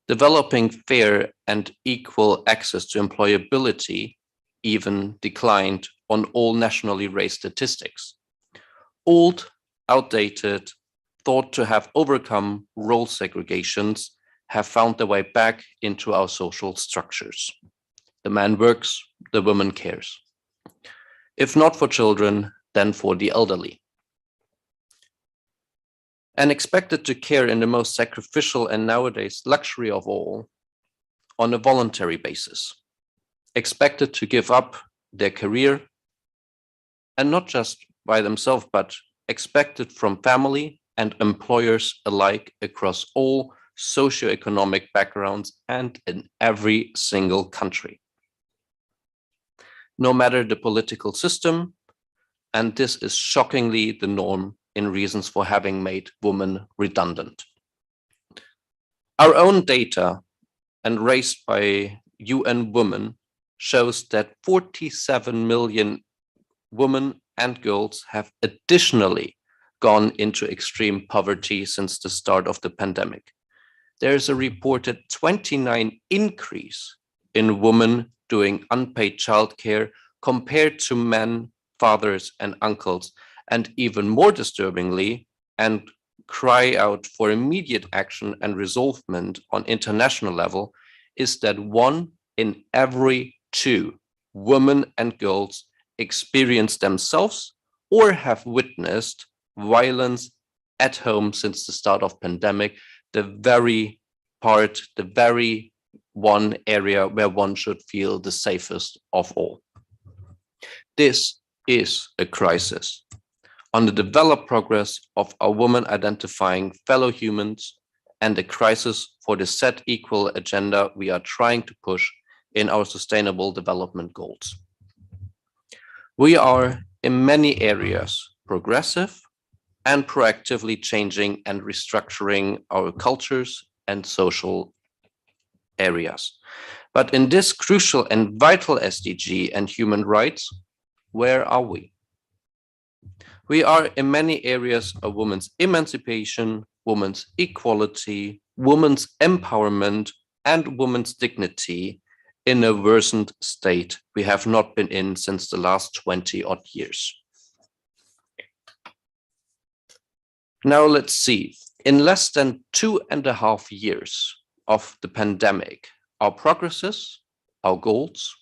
Developing fair and equal access to employability even declined on all nationally raised statistics. Old, outdated, thought to have overcome role segregations have found their way back into our social structures. The man works, the woman cares. If not for children, then for the elderly. And expected to care in the most sacrificial and nowadays luxury of all, on a voluntary basis. Expected to give up their career, and not just by themselves, but expected from family and employers alike across all socioeconomic backgrounds and in every single country. No matter the political system, and this is shockingly the norm in reasons for having made women redundant. Our own data, and raised by UN Women, shows that 47 million women and girls have additionally gone into extreme poverty since the start of the pandemic. There is a reported 29% increase in women doing unpaid childcare compared to men, fathers, and uncles. And even more disturbingly, and cry out for immediate action and resolvement on international level, is that 1 in every 2 women and girls experience themselves or have witnessed violence at home since the start of pandemic, the very one area where one should feel the safest of all. This is a crisis on the developed progress of our women identifying fellow humans and a crisis for the set equal agenda we are trying to push in our sustainable development goals. We are in many areas progressive and proactively changing and restructuring our cultures and social areas. But in this crucial and vital SDG and human rights, where are we? We are in many areas of women's emancipation, women's equality, women's empowerment, and women's dignity in a worsened state we have not been in since the last 20-odd years. Now let's see. In less than 2.5 years of the pandemic, our progresses, our goals,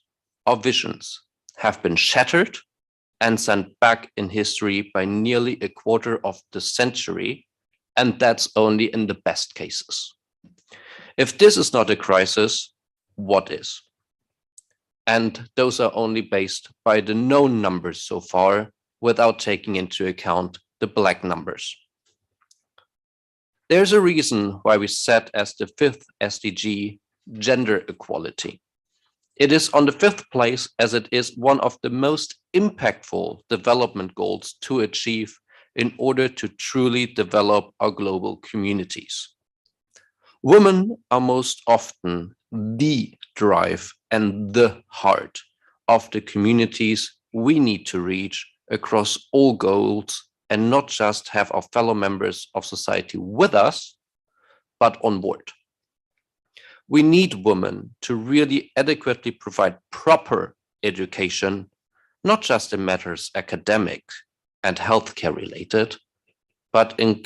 our visions have been shattered and sent back in history by nearly a quarter of the century, and that's only in the best cases. If this is not a crisis, what is? And those are only based by the known numbers so far, without taking into account the black numbers. There's a reason why we set as the 5th SDG gender equality. It is on the 5th place as it is one of the most impactful development goals to achieve in order to truly develop our global communities. Women are most often the drive and the heart of the communities we need to reach across all goals, and not just have our fellow members of society with us, but on board. We need women to really adequately provide proper education, not just in matters academic and healthcare related, but in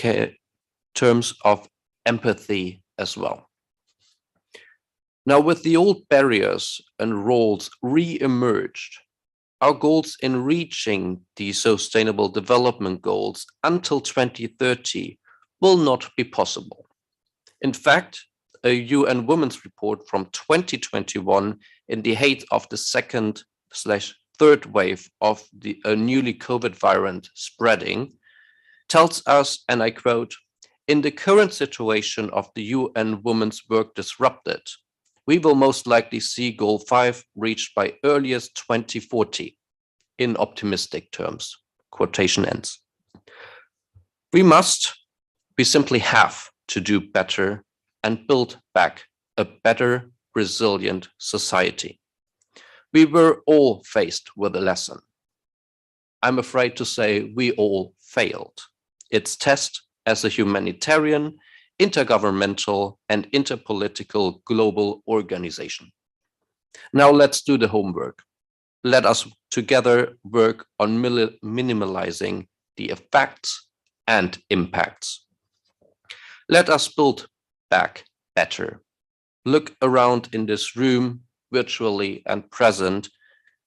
terms of empathy as well. Now, with the old barriers and roles re-emerged, our goals in reaching the Sustainable Development Goals until 2030 will not be possible. In fact, a UN Women's Report from 2021, in the height of the second/third wave of the newly COVID variant spreading, tells us, and I quote, "In the current situation of the UN women's work disrupted, we will most likely see Goal 5 reached by earliest 2040, in optimistic terms," quotation ends. We simply have to do better and build back a better, resilient society. We were all faced with a lesson. I'm afraid to say we all failed its test as a humanitarian, intergovernmental, and interpolitical global organization. Now let's do the homework. Let us together work on minimalizing the effects and impacts. Let us build back better. Look around in this room, virtually and present,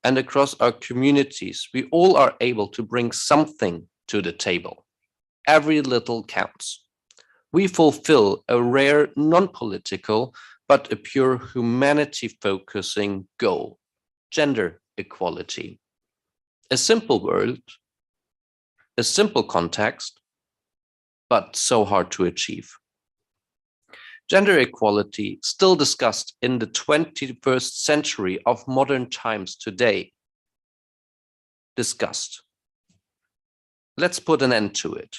and across our communities. We all are able to bring something to the table. Every little counts. We fulfill a rare non-political, but a pure humanity-focusing goal: gender equality. A simple word, a simple context, but so hard to achieve. Gender equality, still discussed in the 21st century of modern times today. Discussed. Let's put an end to it.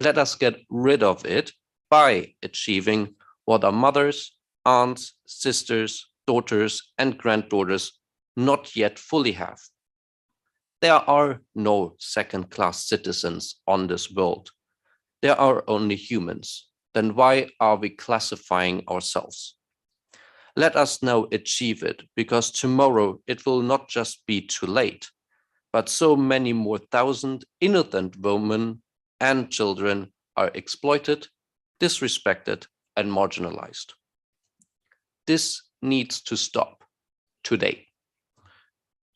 Let us get rid of it by achieving what our mothers, aunts, sisters, daughters, and granddaughters not yet fully have. There are no second-class citizens on this world. There are only humans. Then why are we classifying ourselves? Let us now achieve it, because tomorrow it will not just be too late, but so many more thousand innocent women and children are exploited, disrespected, and marginalized. This needs to stop today.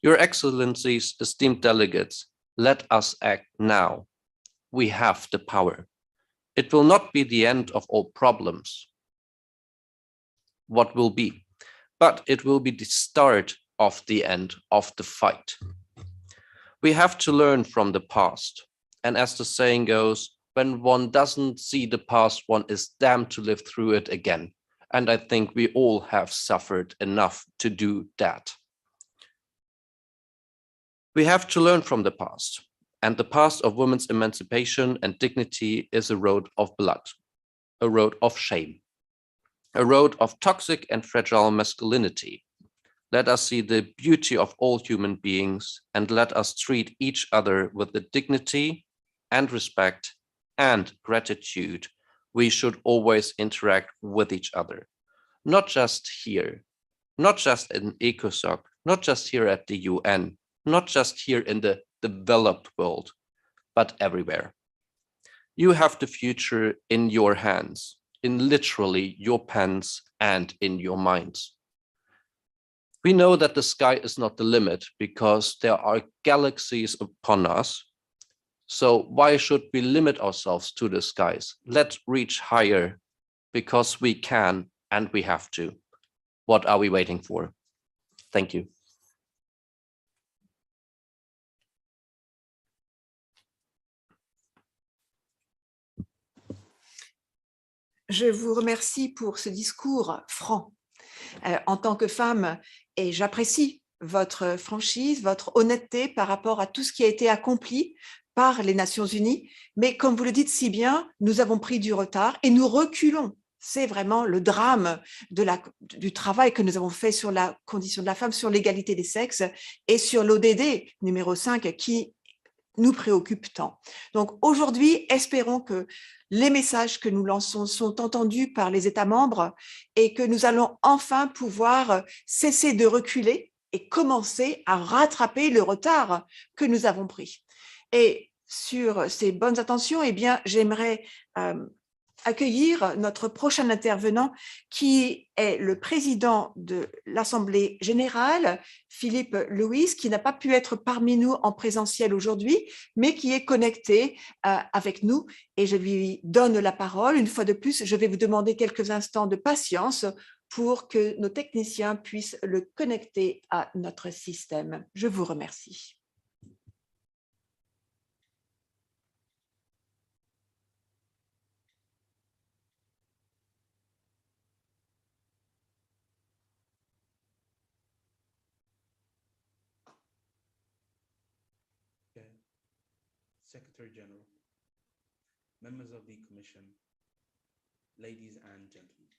Your Excellencies, esteemed delegates, let us act now. We have the power. It will not be the end of all problems. What will be? But it will be the start of the end of the fight. We have to learn from the past. And as the saying goes, when one doesn't see the past, one is damned to live through it again. And I think we all have suffered enough to do that. We have to learn from the past. And the past of women's emancipation and dignity is a road of blood, a road of shame, a road of toxic and fragile masculinity. Let us see the beauty of all human beings, and let us treat each other with the dignity and respect and gratitude we should always interact with each other. Not just here, not just in ECOSOC, not just here at the UN, not just here in the developed world, but everywhere. You have the future in your hands, in literally your pens and in your minds. We know that the sky is not the limit because there are galaxies upon us. So why should we limit ourselves to the skies? Let's reach higher because we can and we have to. What are we waiting for? Thank you. Je vous remercie pour ce discours franc. En tant que femme, et j'apprécie votre franchise, votre honnêteté par rapport à tout ce qui a été accompli par les Nations Unies. Mais comme vous le dites si bien, nous avons pris du retard et nous reculons. C'est vraiment le drame du travail que nous avons fait sur la condition de la femme, sur l'égalité des sexes et sur l'ODD numéro 5 qui nous préoccupe tant. Donc aujourd'hui, espérons que les messages que nous lançons sont entendus par les États membres et que nous allons enfin pouvoir cesser de reculer et commencer à rattraper le retard que nous avons pris. Et sur ces bonnes intentions, eh bien, j'aimerais accueillir notre prochain intervenant qui est le président de l'Assemblée générale, Philippe Louis, qui n'a pas pu être parmi nous en présentiel aujourd'hui, mais qui est connecté avec nous. Et je lui donne la parole. Une fois de plus, je vais vous demander quelques instants de patience pour que nos techniciens puissent le connecter à notre système. Je vous remercie. Secretary General, members of the Commission, ladies and gentlemen.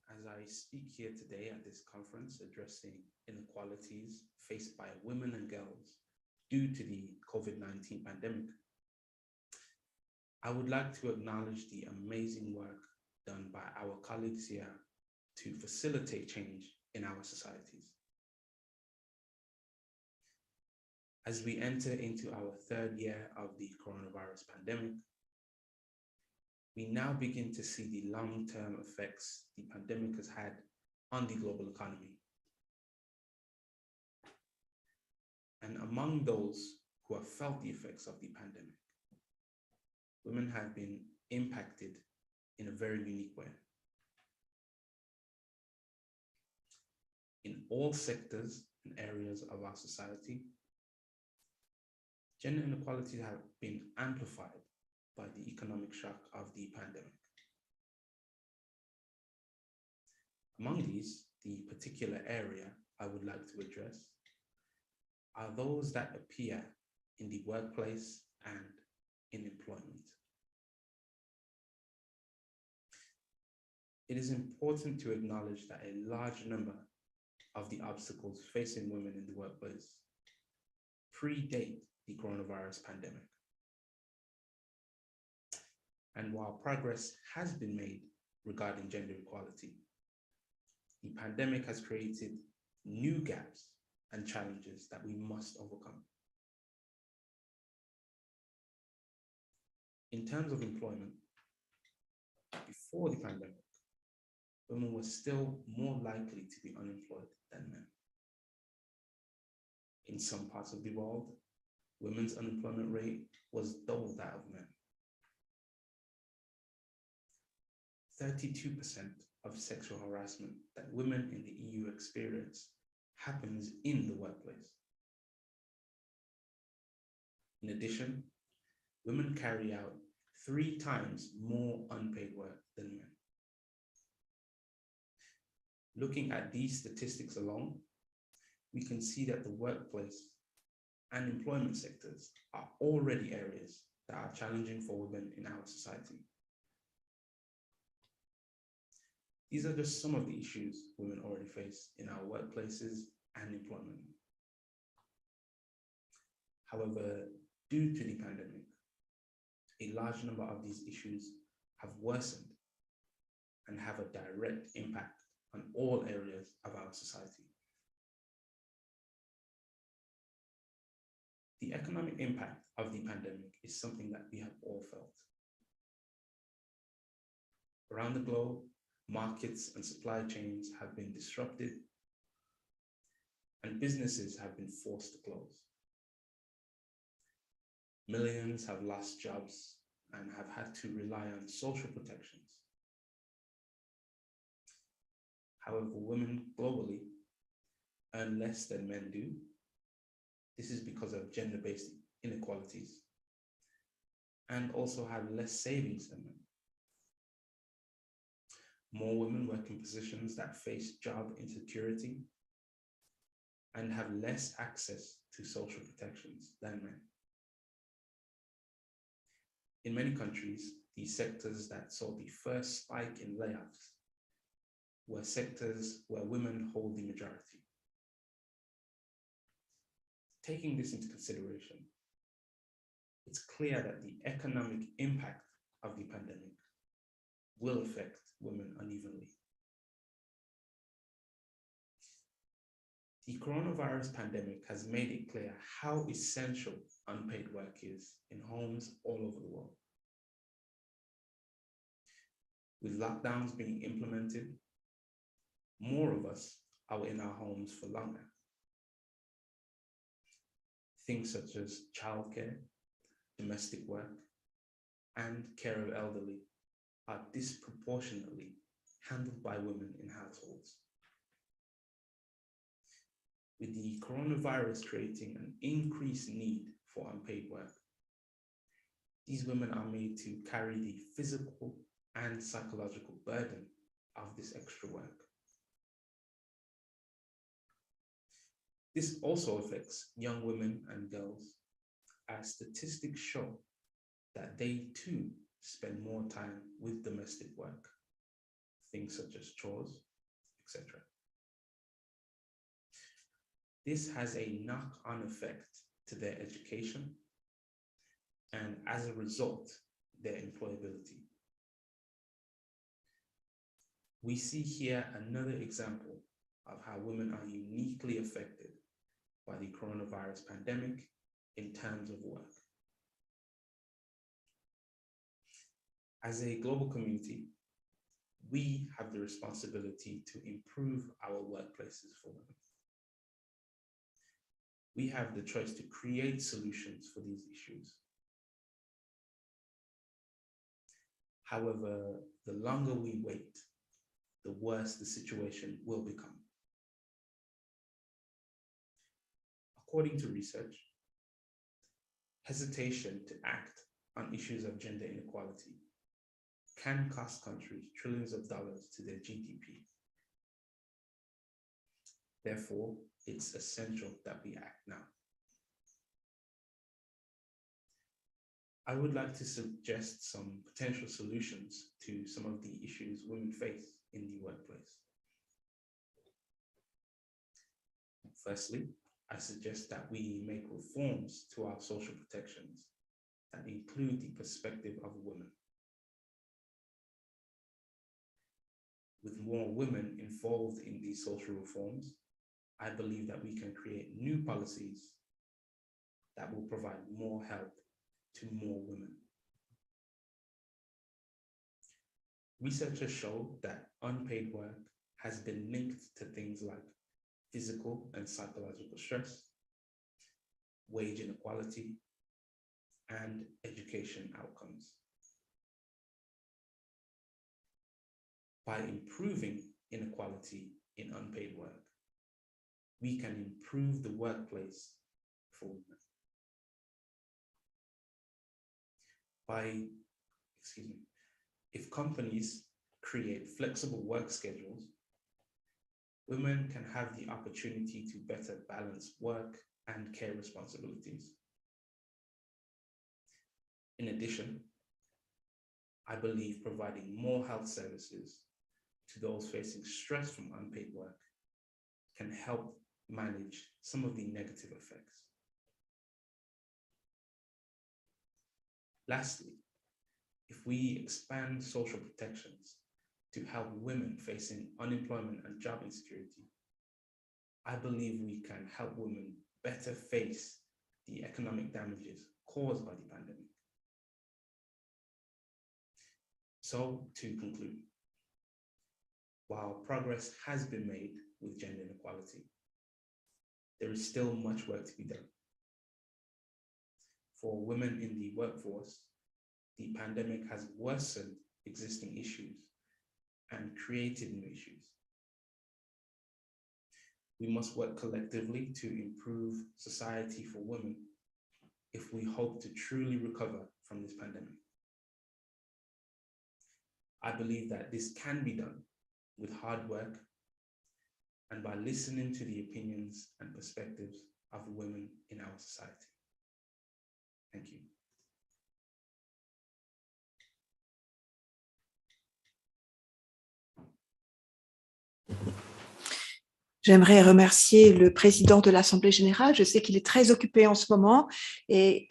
As I speak here today at this conference addressing inequalities faced by women and girls due to the COVID-19 pandemic, I would like to acknowledge the amazing work done by our colleagues here to facilitate change in our societies. As we enter into our third year of the coronavirus pandemic, we now begin to see the long-term effects the pandemic has had on the global economy. And among those who have felt the effects of the pandemic, women have been impacted in a very unique way. In all sectors and areas of our society, gender inequalities have been amplified by the economic shock of the pandemic. Among these, the particular area I would like to address are those that appear in the workplace and in employment. It is important to acknowledge that a large number of the obstacles facing women in the workplace predate the coronavirus pandemic. And while progress has been made regarding gender equality, the pandemic has created new gaps and challenges that we must overcome. In terms of employment, before the pandemic, women were still more likely to be unemployed than men. In some parts of the world, women's unemployment rate was double that of men. 32% of sexual harassment that women in the EU experience happens in the workplace. In addition, women carry out 3 times more unpaid work than men. Looking at these statistics alone, we can see that the workplace and employment sectors are already areas that are challenging for women in our society. These are just some of the issues women already face in our workplaces and employment. However, due to the pandemic, a large number of these issues have worsened and have a direct impact on all areas of our society. The economic impact of the pandemic is something that we have all felt. Around the globe, markets and supply chains have been disrupted, and businesses have been forced to close. Millions have lost jobs and have had to rely on social protections. However, women globally earn less than men do. This is because of gender-based inequalities, and also have less savings than men. More women work in positions that face job insecurity, and have less access to social protections than men. In many countries, the sectors that saw the first spike in layoffs were sectors where women hold the majority. Taking this into consideration, it's clear that the economic impact of the pandemic will affect women unevenly. The coronavirus pandemic has made it clear how essential unpaid work is in homes all over the world. With lockdowns being implemented, more of us are in our homes for longer. Things such as childcare, domestic work, and care of elderly are disproportionately handled by women in households. With the coronavirus creating an increased need for unpaid work, these women are made to carry the physical and psychological burden of this extra work. This also affects young women and girls, as statistics show that they too spend more time with domestic work, things such as chores, etc. This has a knock-on effect to their education and, as a result, their employability. We see here another example of how women are uniquely affected by the coronavirus pandemic in terms of work. As a global community, we have the responsibility to improve our workplaces for women. We have the choice to create solutions for these issues. However, the longer we wait, the worse the situation will become. According to research, hesitation to act on issues of gender inequality can cost countries trillions of dollars to their GDP. Therefore, it's essential that we act now. I would like to suggest some potential solutions to some of the issues women face in the workplace. Firstly, I suggest that we make reforms to our social protections that include the perspective of women. With more women involved in these social reforms, I believe that we can create new policies that will provide more help to more women. Researchers show that unpaid work has been linked to things like physical and psychological stress, wage inequality, and education outcomes. By improving inequality in unpaid work, we can improve the workplace for women. If companies create flexible work schedules, women can have the opportunity to better balance work and care responsibilities. In addition, I believe providing more health services to those facing stress from unpaid work can help manage some of the negative effects. Lastly, if we expand social protections to help women facing unemployment and job insecurity, I believe we can help women better face the economic damages caused by the pandemic. So, to conclude, while progress has been made with gender inequality, there is still much work to be done. For women in the workforce, the pandemic has worsened existing issues and created new issues. We must work collectively to improve society for women if we hope to truly recover from this pandemic. I believe that this can be done with hard work and by listening to the opinions and perspectives of women in our society. Thank you. J'aimerais remercier le président de l'Assemblée générale. Je sais qu'il est très occupé en ce moment et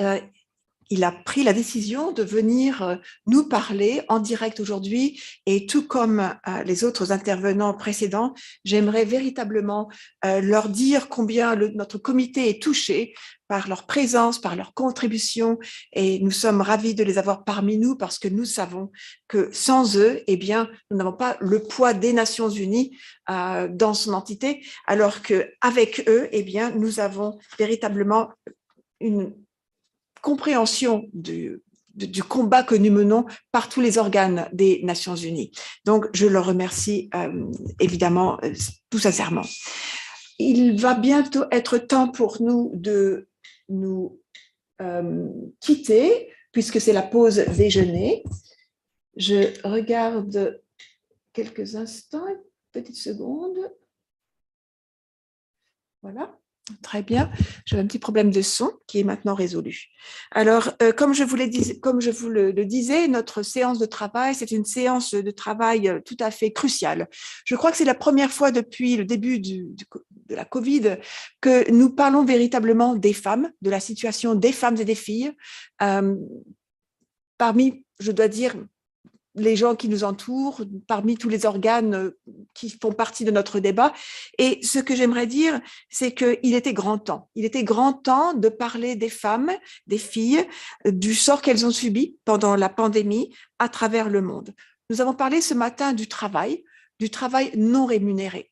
il a pris la décision de venir nous parler en direct aujourd'hui et tout comme les autres intervenants précédents, j'aimerais véritablement leur dire combien notre comité est touché par leur présence, par leur contribution et nous sommes ravis de les avoir parmi nous parce que nous savons que sans eux, eh bien, nous n'avons pas le poids des Nations Unies dans son entité, alors qu'avec eux, eh bien, nous avons véritablement une compréhension du combat que nous menons par tous les organes des Nations Unies. Donc, je leur remercie évidemment tout sincèrement. Il va bientôt être temps pour nous de nous quitter, puisque c'est la pause déjeuner. Je regarde quelques instants, une petite seconde. Voilà. Très bien. J'ai un petit problème de son qui est maintenant résolu. Alors, comme je vous le disais, notre séance de travail, c'est une séance de travail tout à fait cruciale. Je crois que c'est la première fois depuis le début de la Covid que nous parlons véritablement des femmes, de la situation des femmes et des filles. Parmi, je dois dire, les gens qui nous entourent, parmi tous les organes qui font partie de notre débat. Et ce que j'aimerais dire, c'est qu'il était grand temps. Il était grand temps de parler des femmes, des filles, du sort qu'elles ont subi pendant la pandémie à travers le monde. Nous avons parlé ce matin du travail non rémunéré.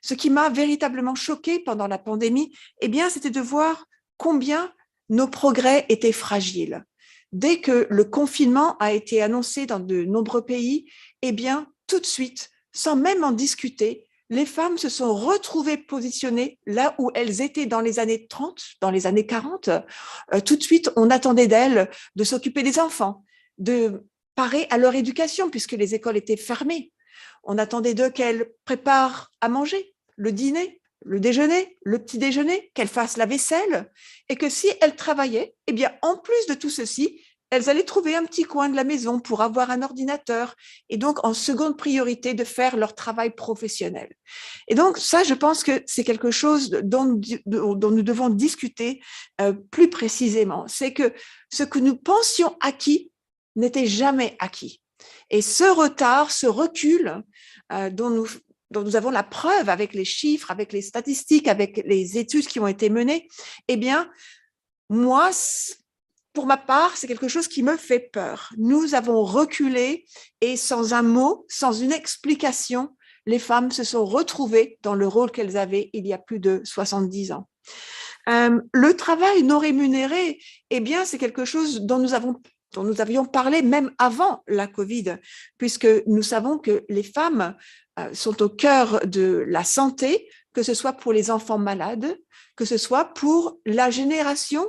Ce qui m'a véritablement choquée pendant la pandémie, eh bien, c'était de voir combien nos progrès étaient fragiles. Dès que le confinement a été annoncé dans de nombreux pays, eh bien, tout de suite, sans même en discuter, les femmes se sont retrouvées positionnées là où elles étaient dans les années 30, dans les années 40. Tout de suite, on attendait d'elles de s'occuper des enfants, de parer à leur éducation puisque les écoles étaient fermées. On attendait d'eux qu'elles préparent à manger, le dîner, le déjeuner, le petit déjeuner, qu'elles fassent la vaisselle et que si elles travaillaient, eh bien, en plus de tout ceci, elles allaient trouver un petit coin de la maison pour avoir un ordinateur et donc en seconde priorité de faire leur travail professionnel. Et donc ça, je pense que c'est quelque chose dont nous devons discuter plus précisément. C'est que ce que nous pensions acquis n'était jamais acquis. Et ce retard, ce recul dont nous avons la preuve avec les chiffres, avec les statistiques, avec les études qui ont été menées, eh bien, moi, pour ma part, c'est quelque chose qui me fait peur. Nous avons reculé et sans un mot, sans une explication, les femmes se sont retrouvées dans le rôle qu'elles avaient il y a plus de 70 ans. Le travail non rémunéré, eh bien, c'est quelque chose dont nous avions parlé même avant la Covid, puisque nous savons que les femmes sont au cœur de la santé, que ce soit pour les enfants malades, que ce soit pour la génération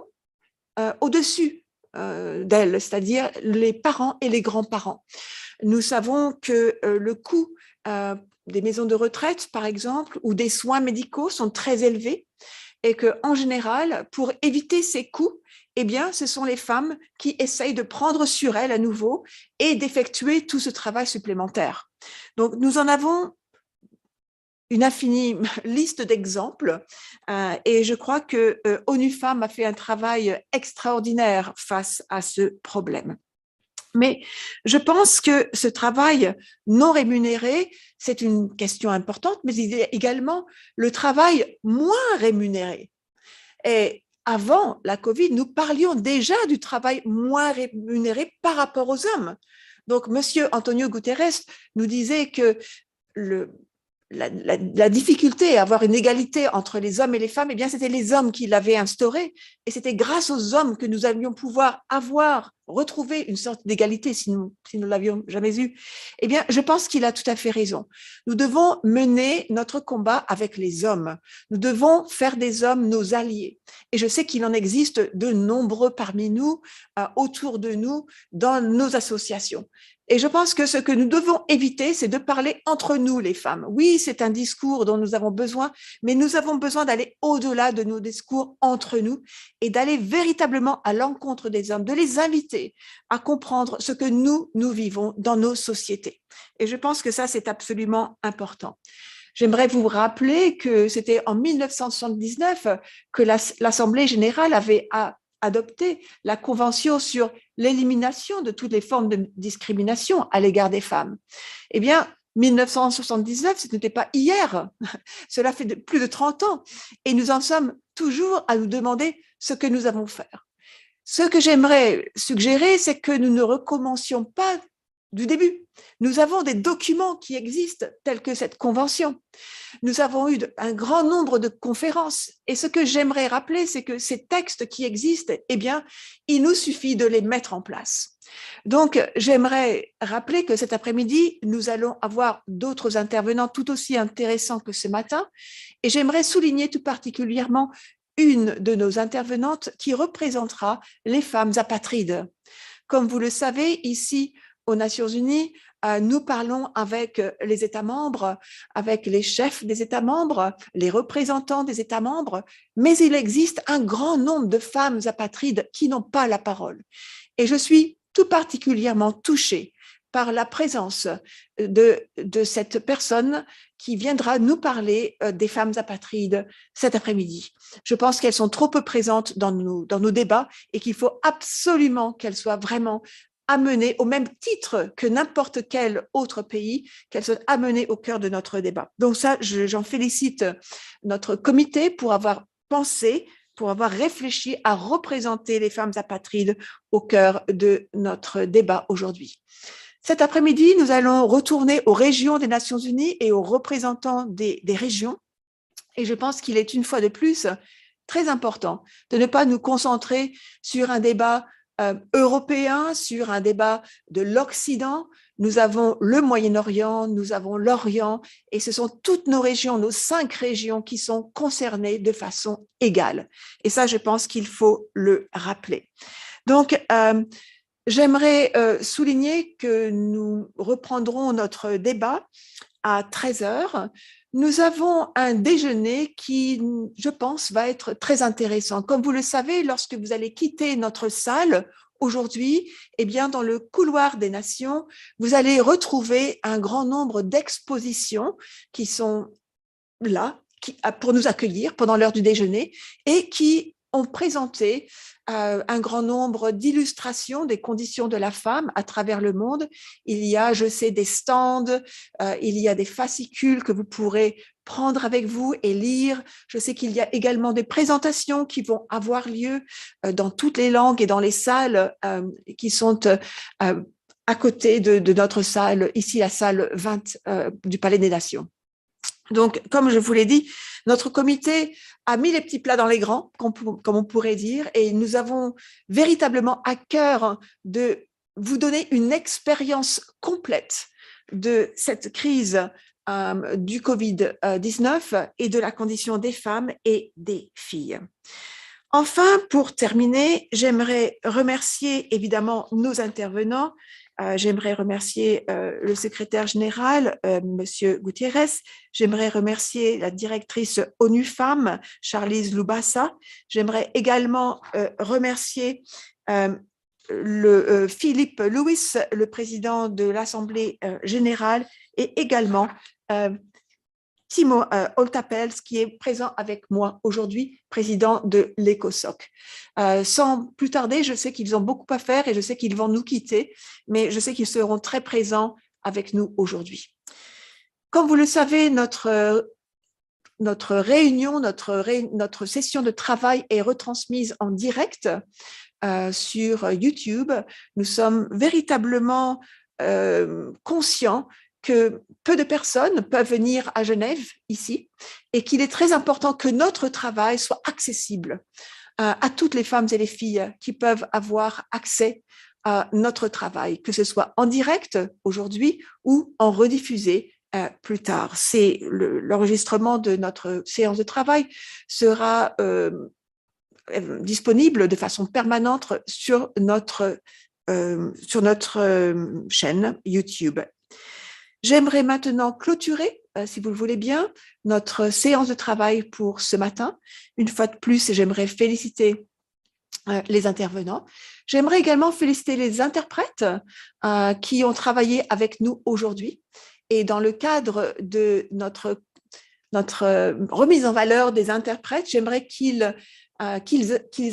au-dessus d'elles, c'est-à-dire les parents et les grands-parents. Nous savons que le coût des maisons de retraite, par exemple, ou des soins médicaux sont très élevés et qu'en général, pour éviter ces coûts, eh bien, ce sont les femmes qui essayent de prendre sur elles à nouveau et d'effectuer tout ce travail supplémentaire. Donc, nous en avons une infinie liste d'exemples et je crois que ONU Femmes a fait un travail extraordinaire face à ce problème. Mais je pense que ce travail non rémunéré, c'est une question importante, mais il y a également le travail moins rémunéré. Et avant la Covid, nous parlions déjà du travail moins rémunéré par rapport aux hommes. Donc, Monsieur Antonio Guterres nous disait que la difficulté à avoir une égalité entre les hommes et les femmes, eh bien, c'était les hommes qui l'avaient instauré. Et c'était grâce aux hommes que nous allions pouvoir retrouver une sorte d'égalité si nous l'avions jamais eu. Eh bien, je pense qu'il a tout à fait raison. Nous devons mener notre combat avec les hommes. Nous devons faire des hommes nos alliés. Et je sais qu'il en existe de nombreux parmi nous, autour de nous, dans nos associations. Et je pense que ce que nous devons éviter, c'est de parler entre nous, les femmes. Oui, c'est un discours dont nous avons besoin, mais nous avons besoin d'aller au-delà de nos discours entre nous et d'aller véritablement à l'encontre des hommes, de les inviter à comprendre ce que nous vivons dans nos sociétés. Et je pense que ça, c'est absolument important. J'aimerais vous rappeler que c'était en 1979 que l'Assemblée générale avait adopté la Convention sur l'élimination de toutes les formes de discrimination à l'égard des femmes. Eh bien, 1979, ce n'était pas hier, cela fait plus de 30 ans, et nous en sommes toujours à nous demander ce que nous avons fait. Ce que j'aimerais suggérer, c'est que nous ne recommencions pas du début. Nous avons des documents qui existent, tels que cette convention. Nous avons eu un grand nombre de conférences. Et ce que j'aimerais rappeler, c'est que ces textes qui existent, eh bien, il nous suffit de les mettre en place. Donc, j'aimerais rappeler que cet après-midi, nous allons avoir d'autres intervenants tout aussi intéressants que ce matin. Et j'aimerais souligner tout particulièrement une de nos intervenantes qui représentera les femmes apatrides. Comme vous le savez, ici, aux Nations Unies, nous parlons avec les États membres, avec les chefs des États membres, les représentants des États membres, mais il existe un grand nombre de femmes apatrides qui n'ont pas la parole. Et je suis tout particulièrement touchée par la présence de cette personne qui viendra nous parler des femmes apatrides cet après-midi. Je pense qu'elles sont trop peu présentes dans nos débats et qu'il faut absolument qu'elles soient vraiment amenées au même titre que n'importe quel autre pays, qu'elles soient amenées au cœur de notre débat. Donc ça, j'en félicite notre comité pour avoir pensé, pour avoir réfléchi à représenter les femmes apatrides au cœur de notre débat aujourd'hui. Cet après-midi, nous allons retourner aux régions des Nations Unies et aux représentants des régions. Et je pense qu'il est une fois de plus très important de ne pas nous concentrer sur un débat européen, sur un débat de l'Occident. Nous avons le Moyen-Orient, nous avons l'Orient, et ce sont toutes nos régions, nos 5 régions qui sont concernées de façon égale. Et ça, je pense qu'il faut le rappeler. Donc, j'aimerais souligner que nous reprendrons notre débat à 13h. Nous avons un déjeuner qui, je pense, va être très intéressant. Comme vous le savez, lorsque vous allez quitter notre salle aujourd'hui, eh bien, dans le couloir des nations, vous allez retrouver un grand nombre d'expositions qui sont là pour nous accueillir pendant l'heure du déjeuner et qui ont présenté un grand nombre d'illustrations des conditions de la femme à travers le monde. Il y a, je sais, des stands, il y a des fascicules que vous pourrez prendre avec vous et lire. Je sais qu'il y a également des présentations qui vont avoir lieu dans toutes les langues et dans les salles qui sont à côté de notre salle, ici la salle 20 du Palais des Nations. Donc, comme je vous l'ai dit, notre comité a mis les petits plats dans les grands, comme on pourrait dire, et nous avons véritablement à cœur de vous donner une expérience complète de cette crise du Covid-19 et de la condition des femmes et des filles. Enfin, pour terminer, j'aimerais remercier évidemment nos intervenants. J'aimerais remercier le secrétaire général, Monsieur Gutiérrez. J'aimerais remercier la directrice ONU Femmes, Charlize Lubasa. J'aimerais également remercier Philippe Lewis, le président de l'Assemblée générale, et également Timo Oltapels, qui est présent avec moi aujourd'hui, président de l'ECOSOC. Sans plus tarder, je sais qu'ils ont beaucoup à faire et je sais qu'ils vont nous quitter, mais je sais qu'ils seront très présents avec nous aujourd'hui. Comme vous le savez, notre réunion, notre session de travail est retransmise en direct sur YouTube. Nous sommes véritablement conscients que peu de personnes peuvent venir à Genève, ici, et qu'il est très important que notre travail soit accessible à toutes les femmes et les filles qui peuvent avoir accès à notre travail, que ce soit en direct aujourd'hui ou en rediffusé plus tard. L'enregistrement de notre séance de travail sera disponible de façon permanente sur notre sur notre chaîne YouTube. J'aimerais maintenant clôturer, si vous le voulez bien, notre séance de travail pour ce matin. Une fois de plus, j'aimerais féliciter les intervenants. J'aimerais également féliciter les interprètes qui ont travaillé avec nous aujourd'hui. Et dans le cadre de notre remise en valeur des interprètes, j'aimerais qu'ils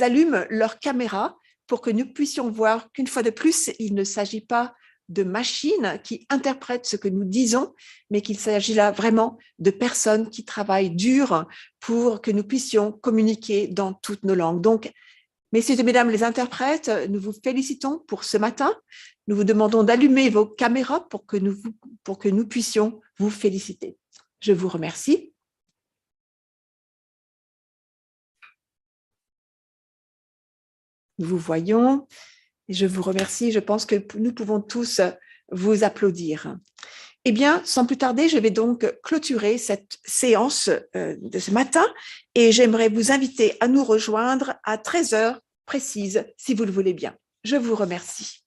allument leur caméra pour que nous puissions voir qu'une fois de plus, il ne s'agit pas de machines qui interprètent ce que nous disons, mais qu'il s'agit là vraiment de personnes qui travaillent dur pour que nous puissions communiquer dans toutes nos langues. Donc, messieurs et mesdames les interprètes, nous vous félicitons pour ce matin. Nous vous demandons d'allumer vos caméras pour que nous puissions vous féliciter. Je vous remercie. Nous vous voyons et je vous remercie. Je pense que nous pouvons tous vous applaudir. Eh bien, sans plus tarder, je vais donc clôturer cette séance de ce matin et j'aimerais vous inviter à nous rejoindre à 13h précise, si vous le voulez bien. Je vous remercie.